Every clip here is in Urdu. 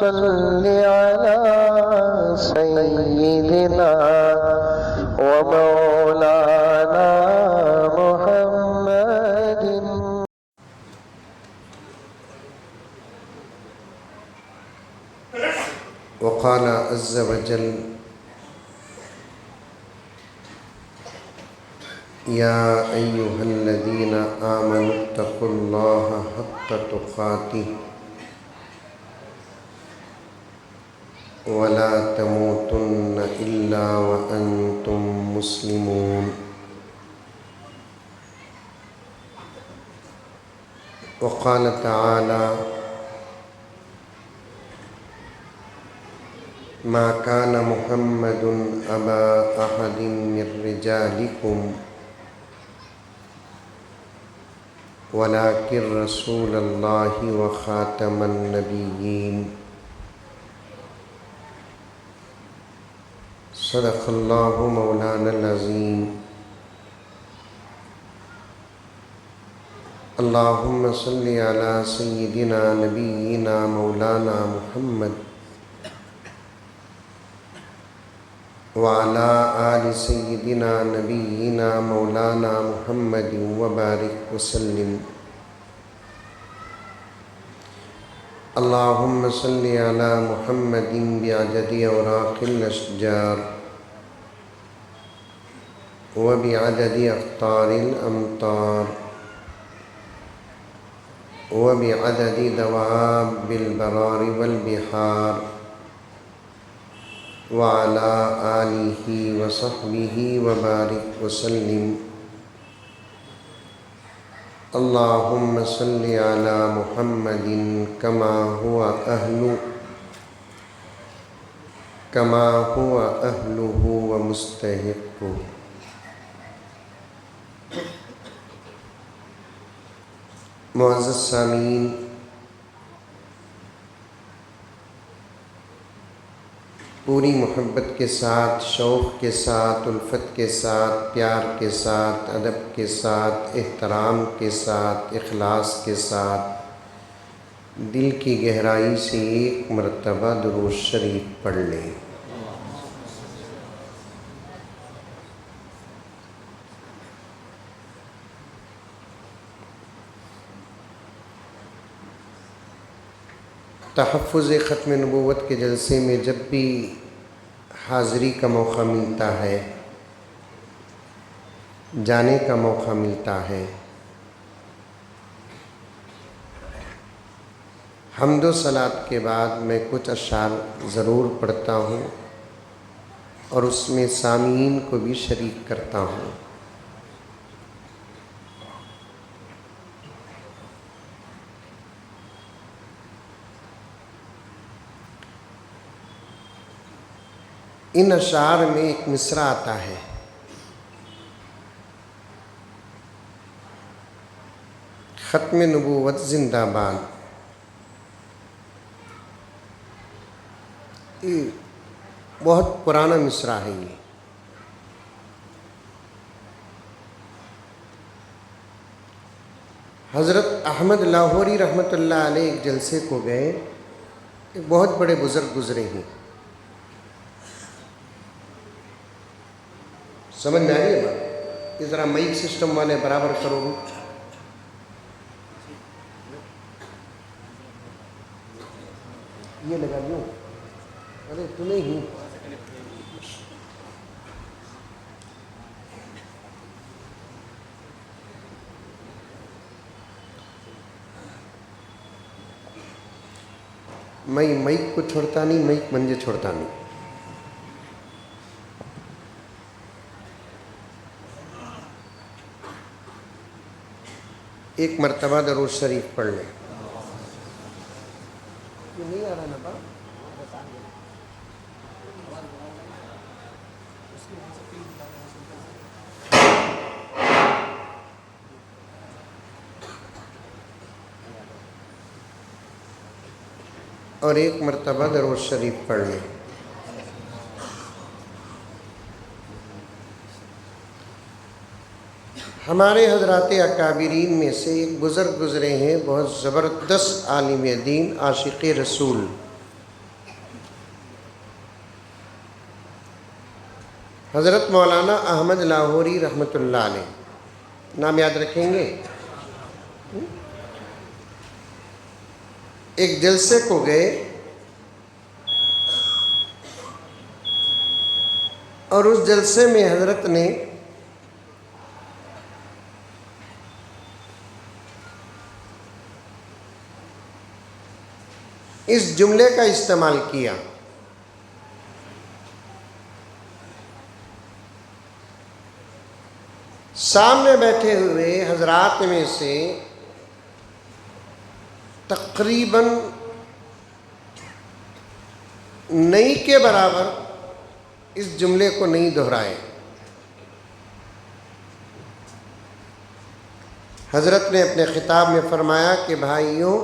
صل على سيدنا ومولانا محمد. وقال عز وجل: يا أيها الذين آمنوا اتقوا الله حق تقاته ولا تموتن إلا وأنتم مسلمون. وقال تعالى: ما كان محمد أبا أحد من رجالكم ولكن رسول الله وخاتم النبيين. صدق الله مولانا العظيم. اللهم صل على سيدنا نبينا مولانا محمد وعلى آل سيدنا نبينا مولانا محمد وبارك وسلم. اللهم صل على محمد بعدد أوراق الأشجار وبعدد أقطار الأمطار وبعدد دواب البرار والبحار وعلى آلہ وصحبہ وبارک وسلم. اللہم صل علی محمد کما هو اہلہ ومستحق. معزز سامعین، پوری محبت کے ساتھ، شوق کے ساتھ، الفت کے ساتھ، پیار کے ساتھ، ادب کے ساتھ، احترام کے ساتھ، اخلاص کے ساتھ دل کی گہرائی سے ایک مرتبہ درود شریف پڑھ لیں. تحفظ ختم نبوت کے جلسے میں جب بھی حاضری کا موقع ملتا ہے، جانے کا موقع ملتا ہے، حمد و صلات کے بعد میں کچھ اشعار ضرور پڑھتا ہوں اور اس میں سامعین کو بھی شریک کرتا ہوں. ان اشعار میں ایک مصرع آتا ہے: ختم نبوت زندہ باد. یہ بہت پرانا مصرع ہے. یہ حضرت احمد لاہوری رحمۃ اللہ علیہ ایک جلسے کو گئے. ایک بہت بڑے بزرگ گزرے ہیں. سمجھ میں آ رہی ہے بات؟ یہ ذرا مائک سسٹم والے برابر کرو. یہ لگا لوں. ارے تمہیں ہی میں مائک کو چھوڑتا نہیں، مائک منجے چھوڑتا نہیں. ایک مرتبہ درود شریف پڑھ لیں. یہ نہیں آ رہا نا با؟ اور ایک مرتبہ درود شریف پڑھ لیں. ہمارے حضرات اکابرین میں سے ایک بزرگ گزرے ہیں، بہت زبردست عالم دین، عاشق رسول. حضرت مولانا احمد لاہوری رحمۃ اللہ علیہ، نام یاد رکھیں گے؟ ایک جلسے کو گئے اور اس جلسے میں حضرت نے اس جملے کا استعمال کیا، سامنے بیٹھے ہوئے حضرات میں سے تقریباً نہیں کے برابر اس جملے کو نہیں دہرائے۔ حضرت نے اپنے خطاب میں فرمایا کہ بھائیوں،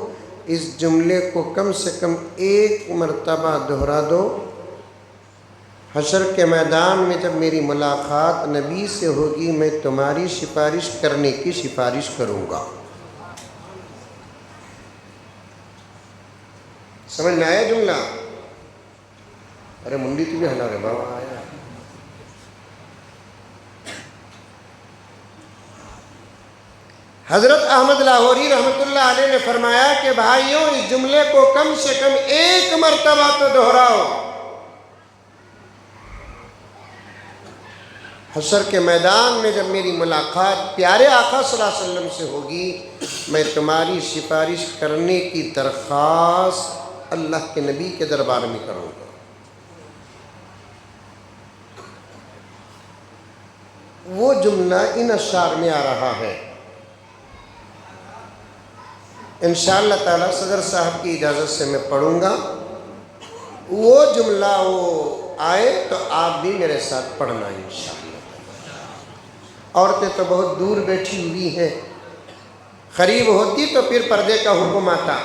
اس جملے کو کم سے کم ایک مرتبہ دہرا دو، حشر کے میدان میں جب میری ملاقات نبی سے ہوگی میں تمہاری سفارش کرنے کی سفارش کروں گا۔ سمجھ میں آیا جملہ؟ ارے منڈی تو بھی ہلا رہے بابا آیا۔ حضرت احمد لاہوری رحمۃ اللہ علیہ نے فرمایا کہ بھائیوں، اس جملے کو کم سے کم ایک مرتبہ تو دہراؤ، حشر کے میدان میں جب میری ملاقات پیارے آقا صلی اللہ علیہ وسلم سے ہوگی میں تمہاری سفارش کرنے کی درخواست اللہ کے نبی کے دربار میں کروں گا۔ وہ جملہ ان اشعار میں آ رہا ہے، انشاءاللہ تعالی صدر صاحب کی اجازت سے میں پڑھوں گا۔ وہ جملہ وہ آئے تو آپ بھی میرے ساتھ پڑھنا انشاءاللہ۔ عورتیں تو بہت دور بیٹھی ہوئی ہیں، قریب ہوتی تو پھر پردے کا حکم آتا،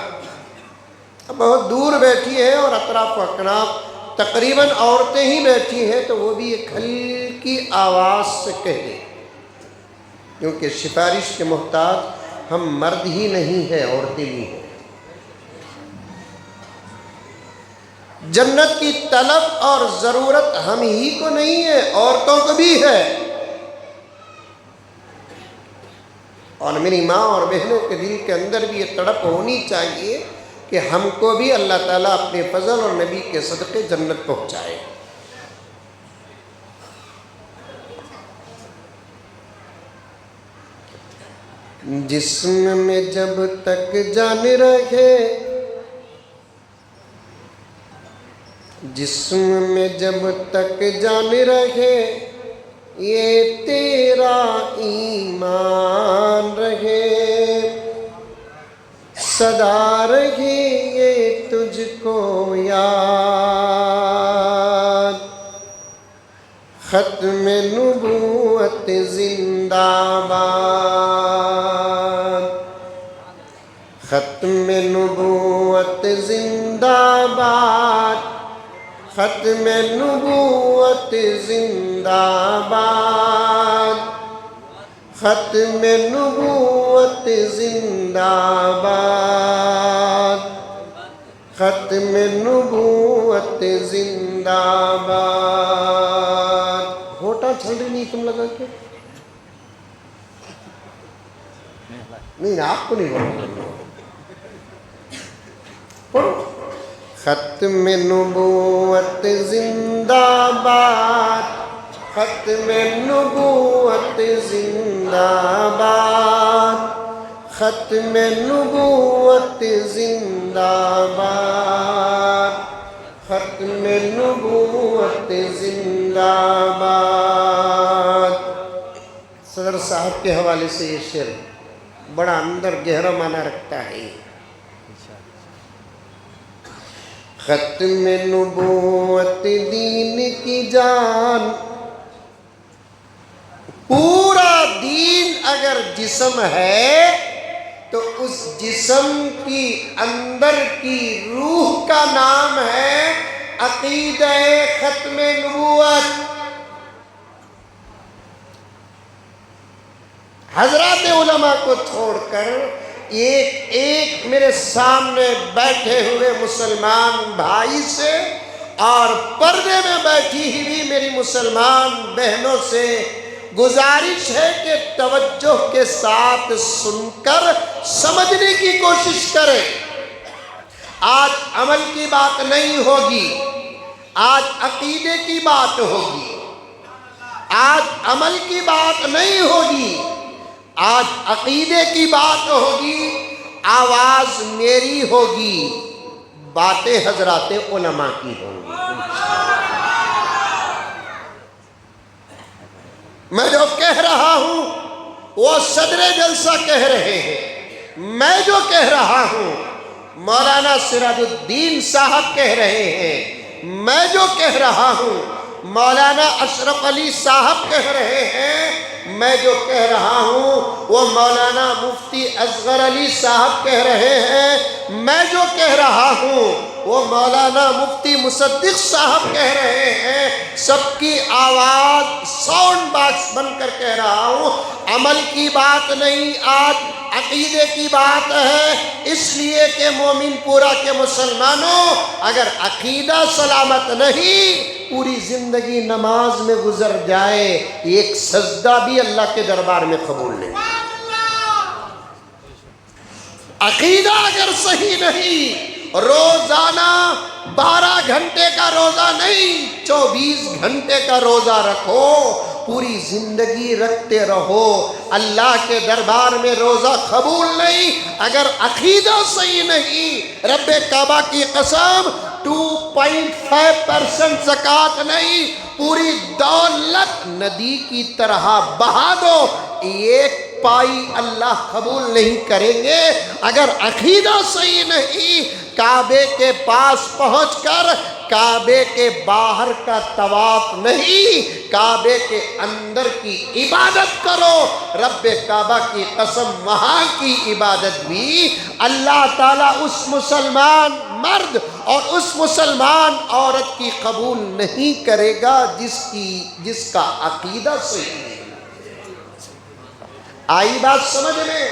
بہت دور بیٹھی ہے اور اطراف و اکناف تقریباً عورتیں ہی بیٹھی ہیں، تو وہ بھی ایک ہلکی آواز سے کہہ دیں، کیونکہ سفارش کے محتاج ہم مرد ہی نہیں ہیں، عورتیں بھی ہیں۔ جنت کی طلب اور ضرورت ہم ہی کو نہیں ہے، عورتوں کو بھی ہے، اور میری ماں اور بہنوں کے دل کے اندر بھی یہ تڑپ ہونی چاہیے کہ ہم کو بھی اللہ تعالیٰ اپنے فضل اور نبی کے صدقے جنت پہنچائے۔ جسم میں جب تک جان رہے، جسم میں جب تک جان رہے، یہ تیرا ایمان رہے، صدا رہے یہ تجھ کو یاد، ختم نبوت زندہ باد، ختم نبوت زندہ باد، ختم نبوت زندہ باد، ختم نبوت زندہ باد، ختم نبوت زندہ باد۔ ہوٹا چھل رہی نہیں تم لگا کے؟ نہیں آپ کو نہیں بولنا، پڑھو۔ ختم نبوت زندہ باد، ختم نبوت زندہ باد، ختم نبوت زندہ باد، ختم نبوت زندہ باد۔ صدر صاحب کے حوالے سے یہ شعر بڑا اندر گہرا معنی رکھتا ہے۔ ختم نبوت دین کی جان، پورا دین اگر جسم ہے تو اس جسم کی اندر کی روح کا نام ہے عقیدہ ختم نبوت۔ حضرات علماء کو چھوڑ کر ایک ایک میرے سامنے بیٹھے ہوئے مسلمان بھائی سے اور پردے میں بیٹھی ہوئی میری مسلمان بہنوں سے گزارش ہے کہ توجہ کے ساتھ سن کر سمجھنے کی کوشش کریں۔ آج عمل کی بات نہیں ہوگی، آج عقیدے کی بات ہوگی۔ آج عمل کی بات نہیں ہوگی، آج عقیدے کی بات ہوگی۔ آواز میری ہوگی، باتیں حضرات علماء کی ہوں گی۔ میں جو کہہ رہا ہوں وہ صدر جلسہ کہہ رہے ہیں، میں جو کہہ رہا ہوں مولانا سراج الدین صاحب کہہ رہے ہیں، میں جو کہہ رہا ہوں مولانا اشرف علی صاحب کہہ رہے ہیں، میں جو کہہ رہا ہوں وہ مولانا مفتی اصغر علی صاحب کہہ رہے ہیں، میں جو کہہ رہا ہوں وہ مولانا مفتی مصدق صاحب کہہ رہے ہیں۔ سب کی آواز ساؤنڈ باکس بن کر کہہ رہا ہوں، عمل کی بات نہیں، آج عقیدے کی بات ہے۔ اس لیے کہ مومن پورا کے مسلمانوں، اگر عقیدہ سلامت نہیں، پوری زندگی نماز میں گزر جائے، ایک سجدہ بھی اللہ کے دربار میں قبول نہیں۔ عقیدہ اگر صحیح نہیں، روزانہ 12 گھنٹے کا روزہ نہیں، 24 گھنٹے کا روزہ رکھو، پوری زندگی رکھتے رہو، اللہ کے دربار میں روزہ قبول نہیں۔ اگر عقیدہ صحیح نہیں، رب کعبہ کی قسم 2.5% زکوٰۃ نہیں، پوری دولت ندی کی طرح بہا دو، ایک پائی اللہ قبول نہیں کریں گے۔ اگر عقیدہ صحیح نہیں، کعبے کے پاس پہنچ کر کعبے کے باہر کا طواف نہیں، کعبے کے اندر کی عبادت کرو۔ رب کعبہ کی قسم وہاں کی عبادت بھی اللہ تعالیٰ اس مسلمان مرد اور اس مسلمان عورت کی قبول نہیں کرے گا جس کا عقیدہ صحیح نہیں۔ آئی بات سمجھ میں؟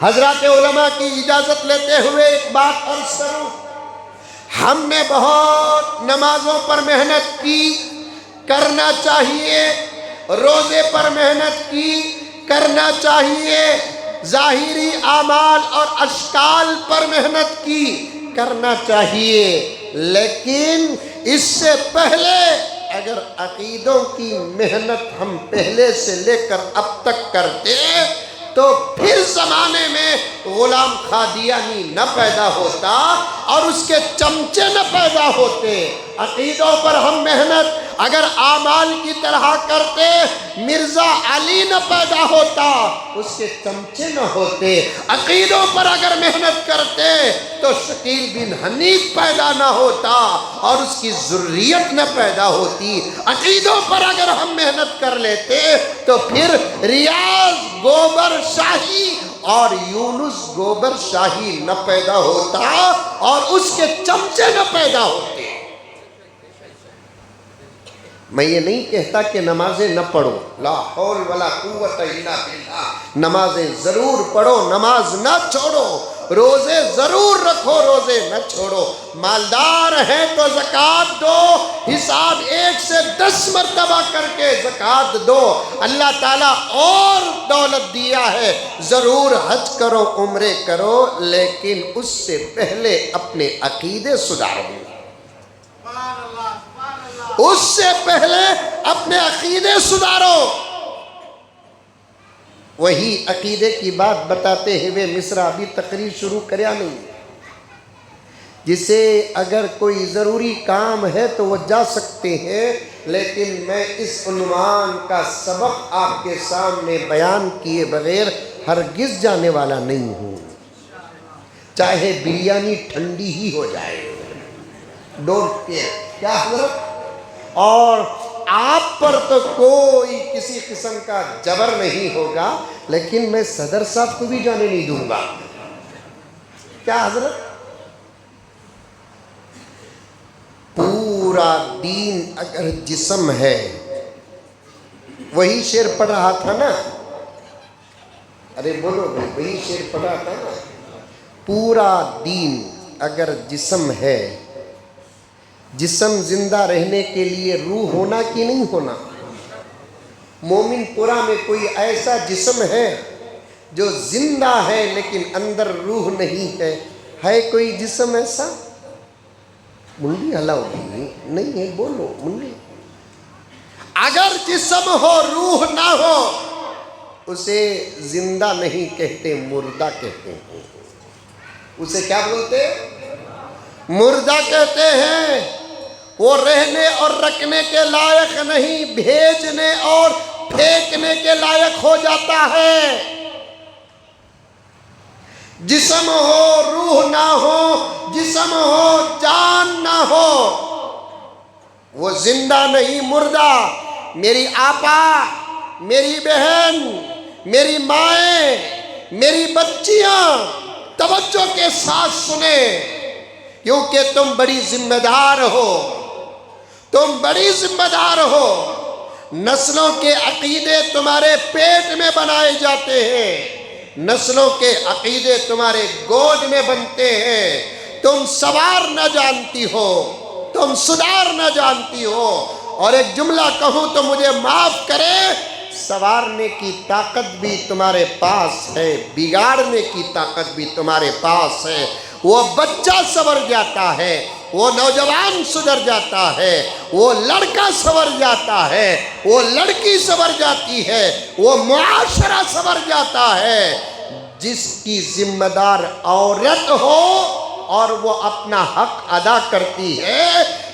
حضرات علماء کی اجازت لیتے ہوئے ایک بات عرض کروں، ہم نے بہت نمازوں پر محنت کی، کرنا چاہیے، روزے پر محنت کی، کرنا چاہیے، ظاہری اعمال اور اشکال پر محنت کی، کرنا چاہیے، لیکن اس سے پہلے اگر عقیدوں کی محنت ہم پہلے سے لے کر اب تک کرتے تو پھر زمانے میں غلام قادیانی نہ پیدا ہوتا اور اس کے چمچے نہ پیدا ہوتے۔ عقیدوں پر ہم محنت اگر اعمال کی طرح کرتے، مرزا علی نہ پیدا ہوتا، اس کے چمچے نہ ہوتے۔ عقیدوں پر اگر محنت کرتے تو شکیل بن حنیف پیدا نہ ہوتا اور اس کی ذریت نہ پیدا ہوتی۔ عقیدوں پر اگر ہم محنت کر لیتے تو پھر ریاض گوبر شاہی اور یونس گوبر شاہی نہ پیدا ہوتا اور اس کے چمچے نہ پیدا ہوتے۔ میں یہ نہیں کہتا کہ نمازیں نہ پڑھو، لا حول ولا قوت الا باللہ، نمازیں ضرور پڑھو، نماز نہ چھوڑو، روزے ضرور رکھو، روزے نہ چھوڑو، مالدار ہیں تو زکوٰۃ دو، حساب 1 سے 10 مرتبہ کر کے زکوٰۃ دو، اللہ تعالیٰ اور دولت دیا ہے، ضرور حج کرو، عمرے کرو، لیکن اس سے پہلے اپنے عقیدے سدھارو، اس سے پہلے اپنے عقیدے سدھارو۔ وہی عقیدے کی بات بتاتے ہوئے مصرع ابھی تقریر شروع کریا نہیں، جسے اگر کوئی ضروری کام ہے تو وہ جا سکتے ہیں، لیکن میں اس عنوان کا سبق آپ کے سامنے بیان کیے بغیر ہرگز جانے والا نہیں ہوں، چاہے بریانی ٹھنڈی ہی ہو جائے، ڈونٹ کیئر، کیا حضرت؟ اور آپ پر تو کوئی کسی قسم کا جبر نہیں ہوگا، لیکن میں صدر صاحب کو بھی جانے نہیں دوں گا، کیا حضرت؟ پورا دین اگر جسم ہے، وہی شعر پڑھ رہا تھا نا، ارے بولو بھائی، وہی شعر پڑھ رہا تھا نا، پورا دین اگر جسم ہے جسم زندہ رہنے کے لیے روح ہونا کہ نہیں ہونا؟ مومن پورا میں کوئی ایسا جسم ہے جو زندہ ہے لیکن اندر روح نہیں ہے کوئی جسم ایسا؟ منڈی ہلاؤ نہیں ہے، بولو منڈی۔ اگر جسم ہو روح نہ ہو اسے زندہ نہیں کہتے، مردہ کہتے ہیں۔ اسے کیا بولتے؟ مردہ کہتے ہیں۔ وہ رہنے اور رکھنے کے لائق نہیں، بھیجنے اور پھینکنے کے لائق ہو جاتا ہے۔ جسم ہو روح نہ ہو، جسم ہو جان نہ ہو، وہ زندہ نہیں، مردہ۔ میری آپا، میری بہن، میری مائیں، میری بچیاں توجہ کے ساتھ سنیں، کیونکہ تم بڑی ذمہ دار ہو، تم بڑی ذمہ دار ہو۔ نسلوں کے عقیدے تمہارے پیٹ میں بنائے جاتے ہیں، نسلوں کے عقیدے تمہارے گود میں بنتے ہیں۔ تم سوار نہ جانتی ہو، تم سدھار نہ جانتی ہو۔ اور ایک جملہ کہوں تو مجھے معاف کرے، سوارنے کی طاقت بھی تمہارے پاس ہے، بگاڑنے کی طاقت بھی تمہارے پاس ہے۔ وہ بچہ سنور جاتا ہے، وہ نوجوان سدھر جاتا ہے، وہ لڑکا سنور جاتا ہے، وہ لڑکی سنور جاتی ہے، وہ معاشرہ سنور جاتا ہے جس کی ذمہ دار عورت ہو اور وہ اپنا حق ادا کرتی ہے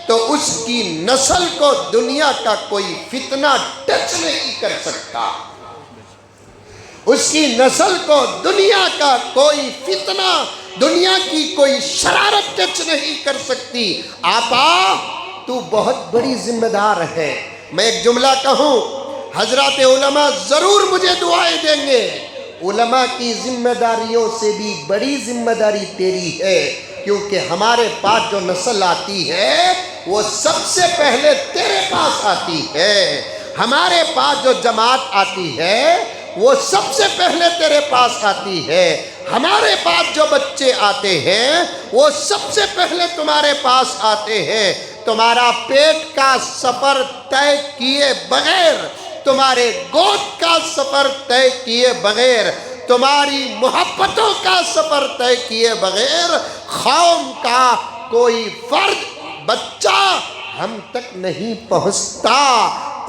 تو اس کی نسل کو دنیا کا کوئی فتنہ ٹچ نہیں کر سکتا، اس کی نسل کو دنیا کا کوئی فتنہ، دنیا کی کوئی شرارت ٹچ نہیں کر سکتی۔ آپا تو بہت بڑی ذمہ دار ہے۔ میں ایک جملہ کہوں، حضرات علماء ضرور مجھے دعائیں دیں گے، علماء کی ذمہ داریوں سے بھی بڑی ذمہ داری تیری ہے، کیونکہ ہمارے پاس جو نسل آتی ہے وہ سب سے پہلے تیرے پاس آتی ہے، ہمارے پاس جو جماعت آتی ہے وہ سب سے پہلے تیرے پاس آتی ہے، ہمارے پاس جو بچے آتے ہیں وہ سب سے پہلے تمہارے پاس آتے ہیں۔ تمہارا پیٹ کا سفر طے کیے بغیر، تمہارے گود کا سفر طے کیے بغیر، تمہاری محبتوں کا سفر طے کیے بغیر قوم کا کوئی فرد، بچہ ہم تک نہیں پہنچتا۔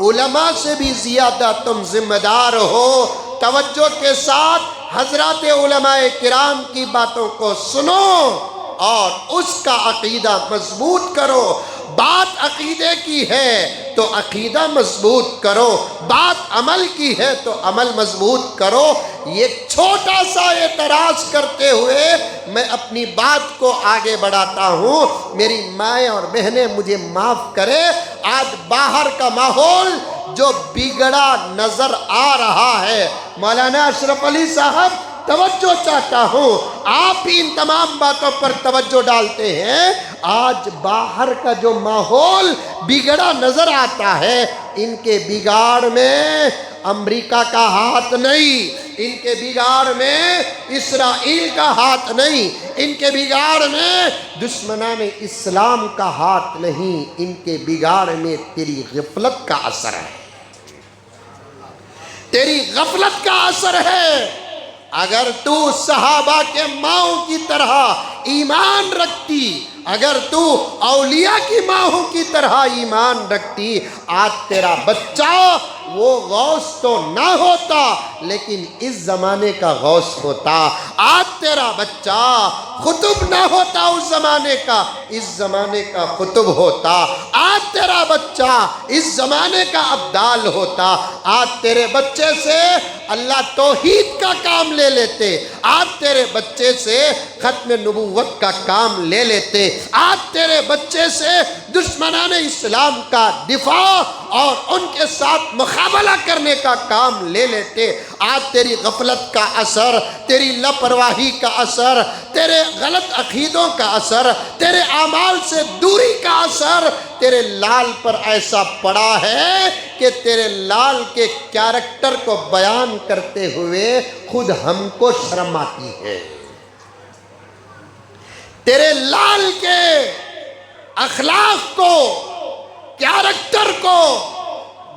علماء سے بھی زیادہ تم ذمہ دار ہو۔ توجہ کے ساتھ حضرات علماء کرام کی باتوں کو سنو اور اس کا عقیدہ مضبوط کرو۔ بات عقیدے کی ہے تو عقیدہ مضبوط کرو، بات عمل کی ہے تو عمل مضبوط کرو۔ یہ چھوٹا سا اعتراض کرتے ہوئے میں اپنی بات کو آگے بڑھاتا ہوں۔ میری مائیں اور بہنیں مجھے معاف کرے، آج باہر کا ماحول جو بگڑا نظر آ رہا ہے، مولانا اشرف علی صاحب توجہ چاہتا ہوں، آپ بھی ان تمام باتوں پر توجہ ڈالتے ہیں۔ آج باہر کا جو ماحول بگڑا نظر آتا ہے، ان کے بگاڑ میں امریکہ کا ہاتھ نہیں، ان کے بگاڑ میں اسرائیل کا ہاتھ نہیں، ان کے بگاڑ میں دشمنان اسلام کا ہاتھ نہیں، ان کے بگاڑ میں تیری غفلت کا اثر ہے، تیری غفلت کا اثر ہے۔ اگر تو صحابہ کے ماؤں کی طرح ایمان رکھتی، اگر تو اولیاء کی ماؤں کی طرح ایمان رکھتی، آج تیرا بچہ وہ غوث تو نہ ہوتا لیکن اس زمانے کا غوث ہوتا۔ آج تیرا بچہ قطب نہ ہوتا اس زمانے کا، اس زمانے کا قطب ہوتا۔ آج تیرا بچہ اس زمانے کا ابدال ہوتا۔ آج تیرے بچے سے اللہ توحید کا کام لے لیتے، آج تیرے بچے سے ختم نبوت کا کام لے لیتے، آج تیرے بچے سے دشمنان اسلام کا دفاع اور ان کے ساتھ مقابلہ کرنے کا کام لے لیتے۔ آج تیری غفلت کا اثر، تیری لاپرواہی کا اثر، تیرے غلط عقیدوں کا اثر، تیرے اعمال سے دوری کا اثر تیرے لال پر ایسا پڑا ہے کہ تیرے لال کے کیریکٹر کو بیان کرتے ہوئے خود ہم کو شرم آتی ہے۔ تیرے لال کے اخلاق کو، کیریکٹر کو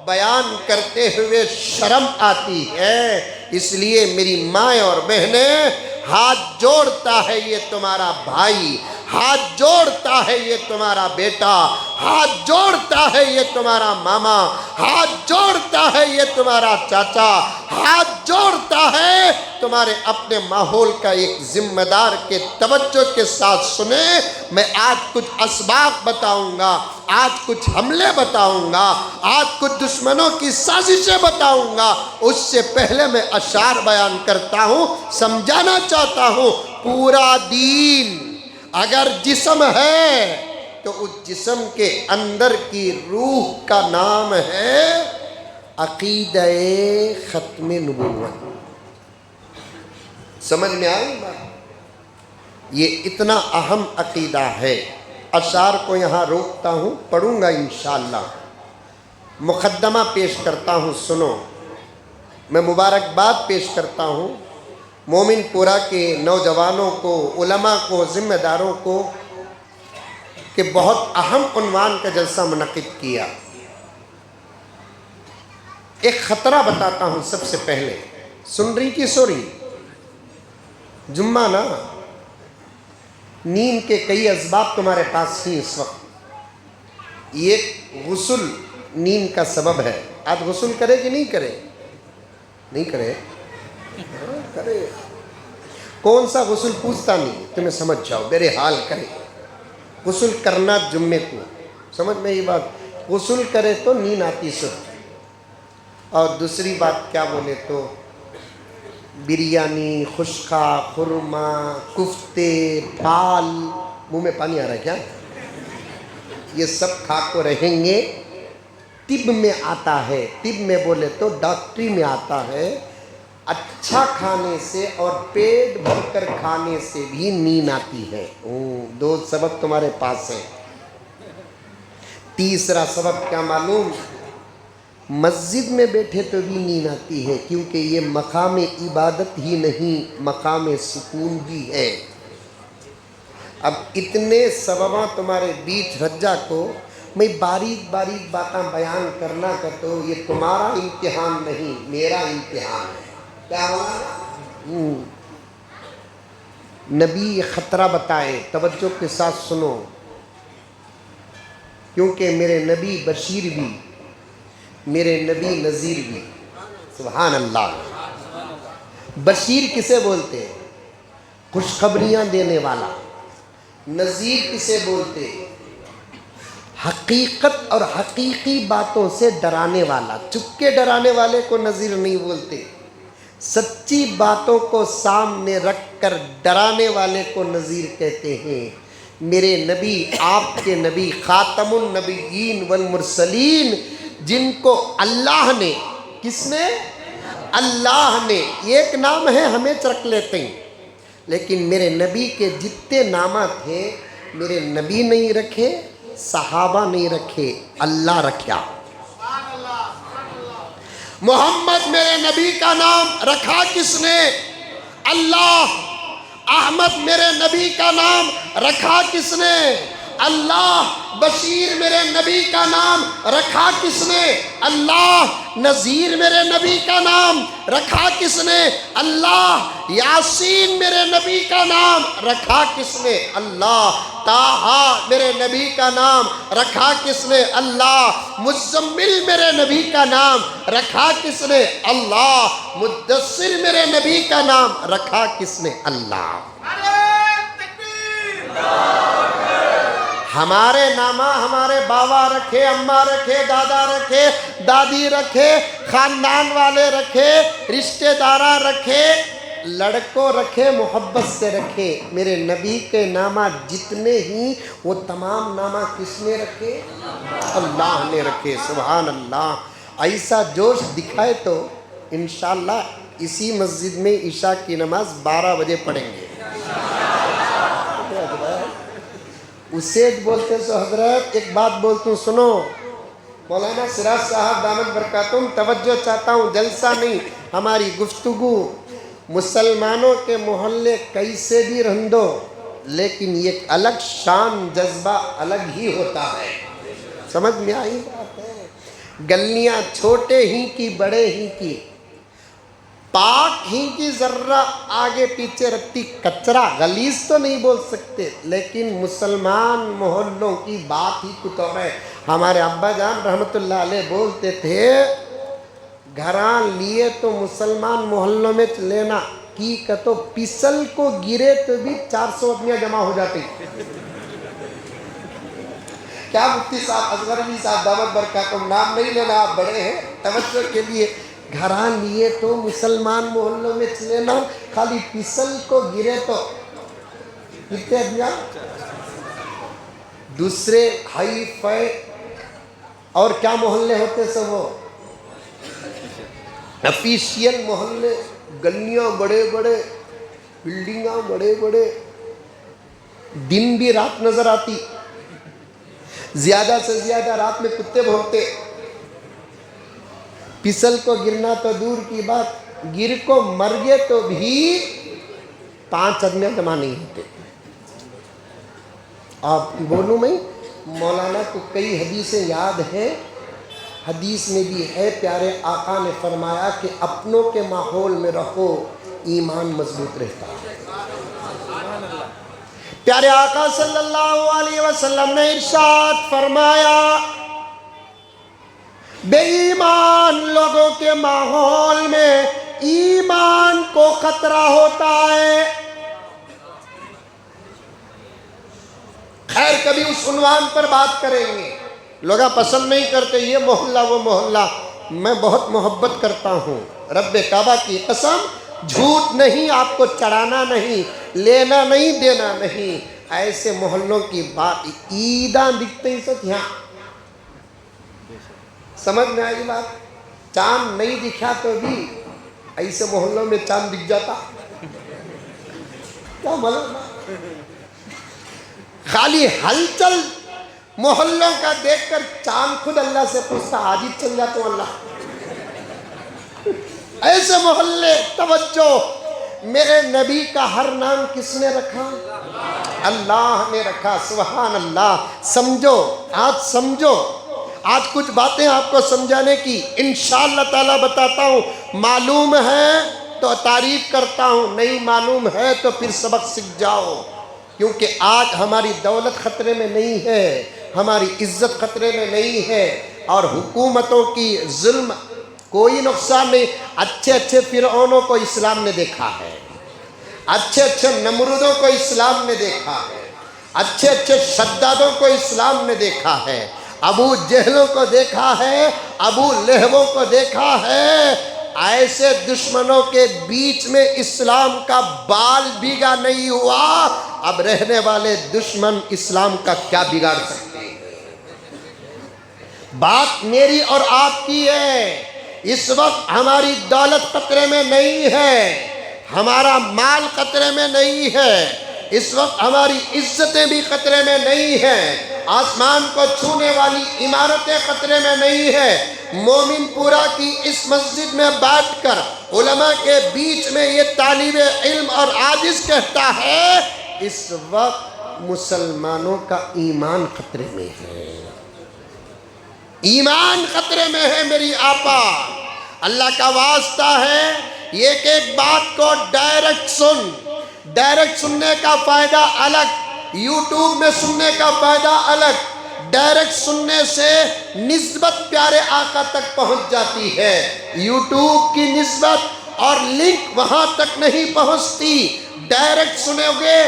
بیان کرتے ہوئے شرم آتی ہے۔ اس لیے میری مائیں اور بہنیں، ہاتھ جوڑتا ہے یہ تمہارا بھائی، ہاتھ جوڑتا ہے یہ تمہارا بیٹا، ہاتھ جوڑتا ہے یہ تمہارا ماما، ہاتھ جوڑتا ہے یہ تمہارا چاچا، ہاتھ جوڑتا ہے تمہارے اپنے ماحول کا ایک ذمہ دار کے توجہ کے ساتھ سنیں۔ میں آج کچھ اسباق بتاؤں گا، آج کچھ حملے بتاؤں گا، آج کچھ دشمنوں کی سازشیں بتاؤں گا۔ اس سے پہلے میں اشعار بیان کرتا ہوں، سمجھانا چاہتا ہوں۔ پورا دین اگر جسم ہے تو اس جسم کے اندر کی روح کا نام ہے عقیدہ ختم نبوت۔ سمجھ میں آئی بات؟ یہ اتنا اہم عقیدہ ہے۔ اشعار کو یہاں روکتا ہوں، پڑھوں گا انشاءاللہ۔ مقدمہ پیش کرتا ہوں، سنو۔ میں مبارکباد پیش کرتا ہوں مومن پورہ کے نوجوانوں کو، علماء کو، ذمہ داروں کو کہ بہت اہم عنوان کا جلسہ منعقد کیا۔ ایک خطرہ بتاتا ہوں سب سے پہلے، سن رہی کی سو رہی؟ جمعہ نا، نیند کے کئی اسباب تمہارے پاس ہی اس وقت۔ یہ غسل نیند کا سبب ہے۔ آج غسل کرے کہ نہیں کرے؟ نہیں کرے؟ کرے۔ کون سا غسل پوچھتا نہیں، تمہیں سمجھ جاؤ، میرے حال کرے۔ غسل کرنا جمعے کو، سمجھ میں یہ بات، غسل کرے تو نیند آتی سب۔ اور دوسری بات کیا بولے تو بریانی، خشکا، خرما، کفتے، پھال، منہ میں پانی آ رہا ہے کیا؟ یہ سب کھا کو رہیں گے۔ طب میں آتا ہے، طب میں بولے تو ڈاکٹری میں آتا ہے، اچھا کھانے سے اور پیٹ بھر کر کھانے سے بھی نیند آتی ہے۔ دو سبب تمہارے پاس ہے۔ تیسرا سبب کیا معلوم؟ مسجد میں بیٹھے تو بھی نیند آتی ہے، کیونکہ یہ مقام عبادت ہی نہیں، مقام سکون بھی ہے۔ اب اتنے سبباں تمہارے بیچ رجا کو میں باریک باریک باتاں بیان کرنا کا تو یہ تمہارا امتحان نہیں، میرا امتحان ہے۔ کیا ہوا؟ نبی یہ خطرہ بتائے، توجہ کے ساتھ سنو، کیونکہ میرے نبی بشیر بھی، میرے نبی نذیر بھی۔ سبحان اللہ۔ بشیر کسے بولتے ہیں؟ خوشخبریاں دینے والا۔ نذیر کسے بولتے ہیں؟ حقیقت اور حقیقی باتوں سے ڈرانے والا۔ چپ کے ڈرانے والے کو نذیر نہیں بولتے، سچی باتوں کو سامنے رکھ کر ڈرانے والے کو نذیر کہتے ہیں۔ میرے نبی، آپ کے نبی، خاتم النبیین والمرسلین، جن کو اللہ نے، کس نے؟ اللہ نے، ایک نام ہے ہمیں رکھ لیتے ہیں، لیکن میرے نبی کے جتنے نامہ تھے میرے نبی نہیں رکھے، صحابہ نہیں رکھے، اللہ رکھا۔ محمد میرے نبی کا نام رکھا کس نے؟ اللہ۔ احمد میرے نبی کا نام رکھا کس نے؟ اللہ۔ بشیر میرے نبی کا نام رکھا کس نے؟ اللہ۔ نذیر میرے نبی کا نام رکھا کس نے؟ اللہ۔ یاسین میرے نبی کا نام رکھا کس نے؟ اللہ۔ طٰہٰ میرے نبی کا نام رکھا کس نے؟ اللہ۔ مزمل میرے نبی کا نام رکھا کس نے؟ اللہ۔ مدثر میرے نبی کا نام رکھا کس نے؟ اللہ۔ ہمارے نامہ ہمارے بابا رکھے، اماں رکھے، دادا رکھے، دادی رکھے، خاندان والے رکھے، رشتہ دارہ رکھے، لڑکوں رکھے، محبت سے رکھے۔ میرے نبی کے نامہ جتنے ہی وہ تمام نامہ کس نے رکھے؟ اللہ نے رکھے۔ سبحان اللہ۔ ایسا جوش دکھائے تو انشاءاللہ اسی مسجد میں عشاء کی نماز 12 بجے پڑھیں گے۔ اسے بولتے سو حضرت ایک بات بولتا ہوں سنو، مولانا سراج صاحب دامت برکاتہم، توجہ چاہتا ہوں، جلسہ نہیں ہماری گفتگو۔ مسلمانوں کے محلے کیسے بھی رہندو، لیکن یہ الگ شان جذبہ الگ ہی ہوتا ہے. سمجھ میں آئی بات ہے؟ گلیاں چھوٹے ہی کی بڑے ہی کی، پاک ہی کی ذرہ آگے پیچھے رکھتی، کچرا غلیظ تو نہیں بول سکتے، لیکن مسلمان محلوں کی بات ہی کچھ اور ہے. ہمارے ابا جان رحمت اللہ علیہ بولتے تھے گھران لیے تو مسلمان محلوں میں لینا کی کتو پسل کو گرے تو بھی 400 آدمیاں جمع ہو جاتی. کیا مفتی صاحب اصغر علی صاحب دعوت برکاتہم، نام نہیں لینا، آپ بڑے ہیں، توجہ کے لیے. گھران لیے تو مسلمان محلوں میں لینا، خالی پسل کو گرے تو کتنے آدمیاں. دوسرے ہائی فائی اور کیا محلے ہوتے سب وہ افیشیل محلے، گلیاں بڑے بڑے، بلڈنگاں بڑے بڑے، دن بھی رات نظر آتی، زیادہ سے زیادہ رات میں کتے بھونکتے. پسل کو گرنا تو دور کی بات، گر کو مر گئے تو بھی 5 آدمیاں جمع نہیں ہوتے. آپ بولوں میں مولانا کو کئی حدیثیں یاد ہیں. حدیث میں بھی ہے پیارے آقا نے فرمایا کہ اپنوں کے ماحول میں رہو ایمان مضبوط رہتا ہے. پیارے آقا صلی اللہ علیہ وسلم نے ارشاد فرمایا بے ایمان لوگوں کے ماحول میں ایمان کو خطرہ ہوتا ہے. خیر کبھی اس عنوان پر بات کریں گے. لوگ پسند نہیں کرتے یہ محلہ وہ محلہ، میں بہت محبت کرتا ہوں. رب کعبہ کی قسم جھوٹ نہیں، آپ کو چڑھانا نہیں، لینا نہیں، دینا نہیں. ایسے محلوں کی بات عیداں دکھتے ہی سب یہاں. سمجھ میں آئی بات؟ چاند نہیں دکھا تو بھی ایسے محلوں میں چاند دکھ جاتا. کیا مطلب؟ خالی ہلچل محلوں کا دیکھ کر چاند خود اللہ سے پوچھتا آج ہی چل جاتا ہوں اللہ. ایسے محلے. توجہ، میرے نبی کا ہر نام کس نے رکھا؟ اللہ نے رکھا. سبحان اللہ. سمجھو، آج سمجھو، آج کچھ باتیں آپ کو سمجھانے کی انشاءاللہ تعالی بتاتا ہوں. معلوم ہے تو تعریف کرتا ہوں، نہیں معلوم ہے تو پھر سبق سیکھ جاؤ. کیونکہ آج ہماری دولت خطرے میں نہیں ہے، ہماری عزت خطرے میں نہیں ہے، اور حکومتوں کی ظلم کوئی نقصان نہیں. اچھے اچھے فرعونوں کو اسلام نے دیکھا ہے، اچھے اچھے نمرودوں کو اسلام نے دیکھا ہے، اچھے اچھے شدادوں کو اسلام نے دیکھا ہے، ابو جہلوں کو دیکھا ہے، ابو لہبوں کو دیکھا ہے. ایسے دشمنوں کے بیچ میں اسلام کا بال بھیگا نہیں ہوا. اب رہنے والے دشمن اسلام کا کیا بگاڑ سکتے ہیں؟ بات میری اور آپ کی ہے. اس وقت ہماری دولت خطرے میں نہیں ہے، ہمارا مال خطرے میں نہیں ہے، اس وقت ہماری عزتیں بھی خطرے میں نہیں ہیں، آسمان کو چھونے والی عمارتیں خطرے میں نہیں ہیں. مومن پورا کی اس مسجد میں بیٹھ کر علماء کے بیچ میں یہ طالب علم اور عاجز کہتا ہے اس وقت مسلمانوں کا ایمان خطرے میں ہے، ایمان خطرے میں ہے. میری آپا اللہ کا واسطہ ہے، یہ کہ ایک بات کو ڈائریکٹ سن. ڈائریکٹ سننے کا فائدہ الگ، یوٹیوب میں سننے کا فائدہ الگ. ڈائریکٹ سننے سے نسبت پیارے آقا تک پہنچ جاتی ہے، یوٹیوب کی نسبت اور لنک وہاں تک نہیں پہنچتی. ڈائریکٹ سنو گے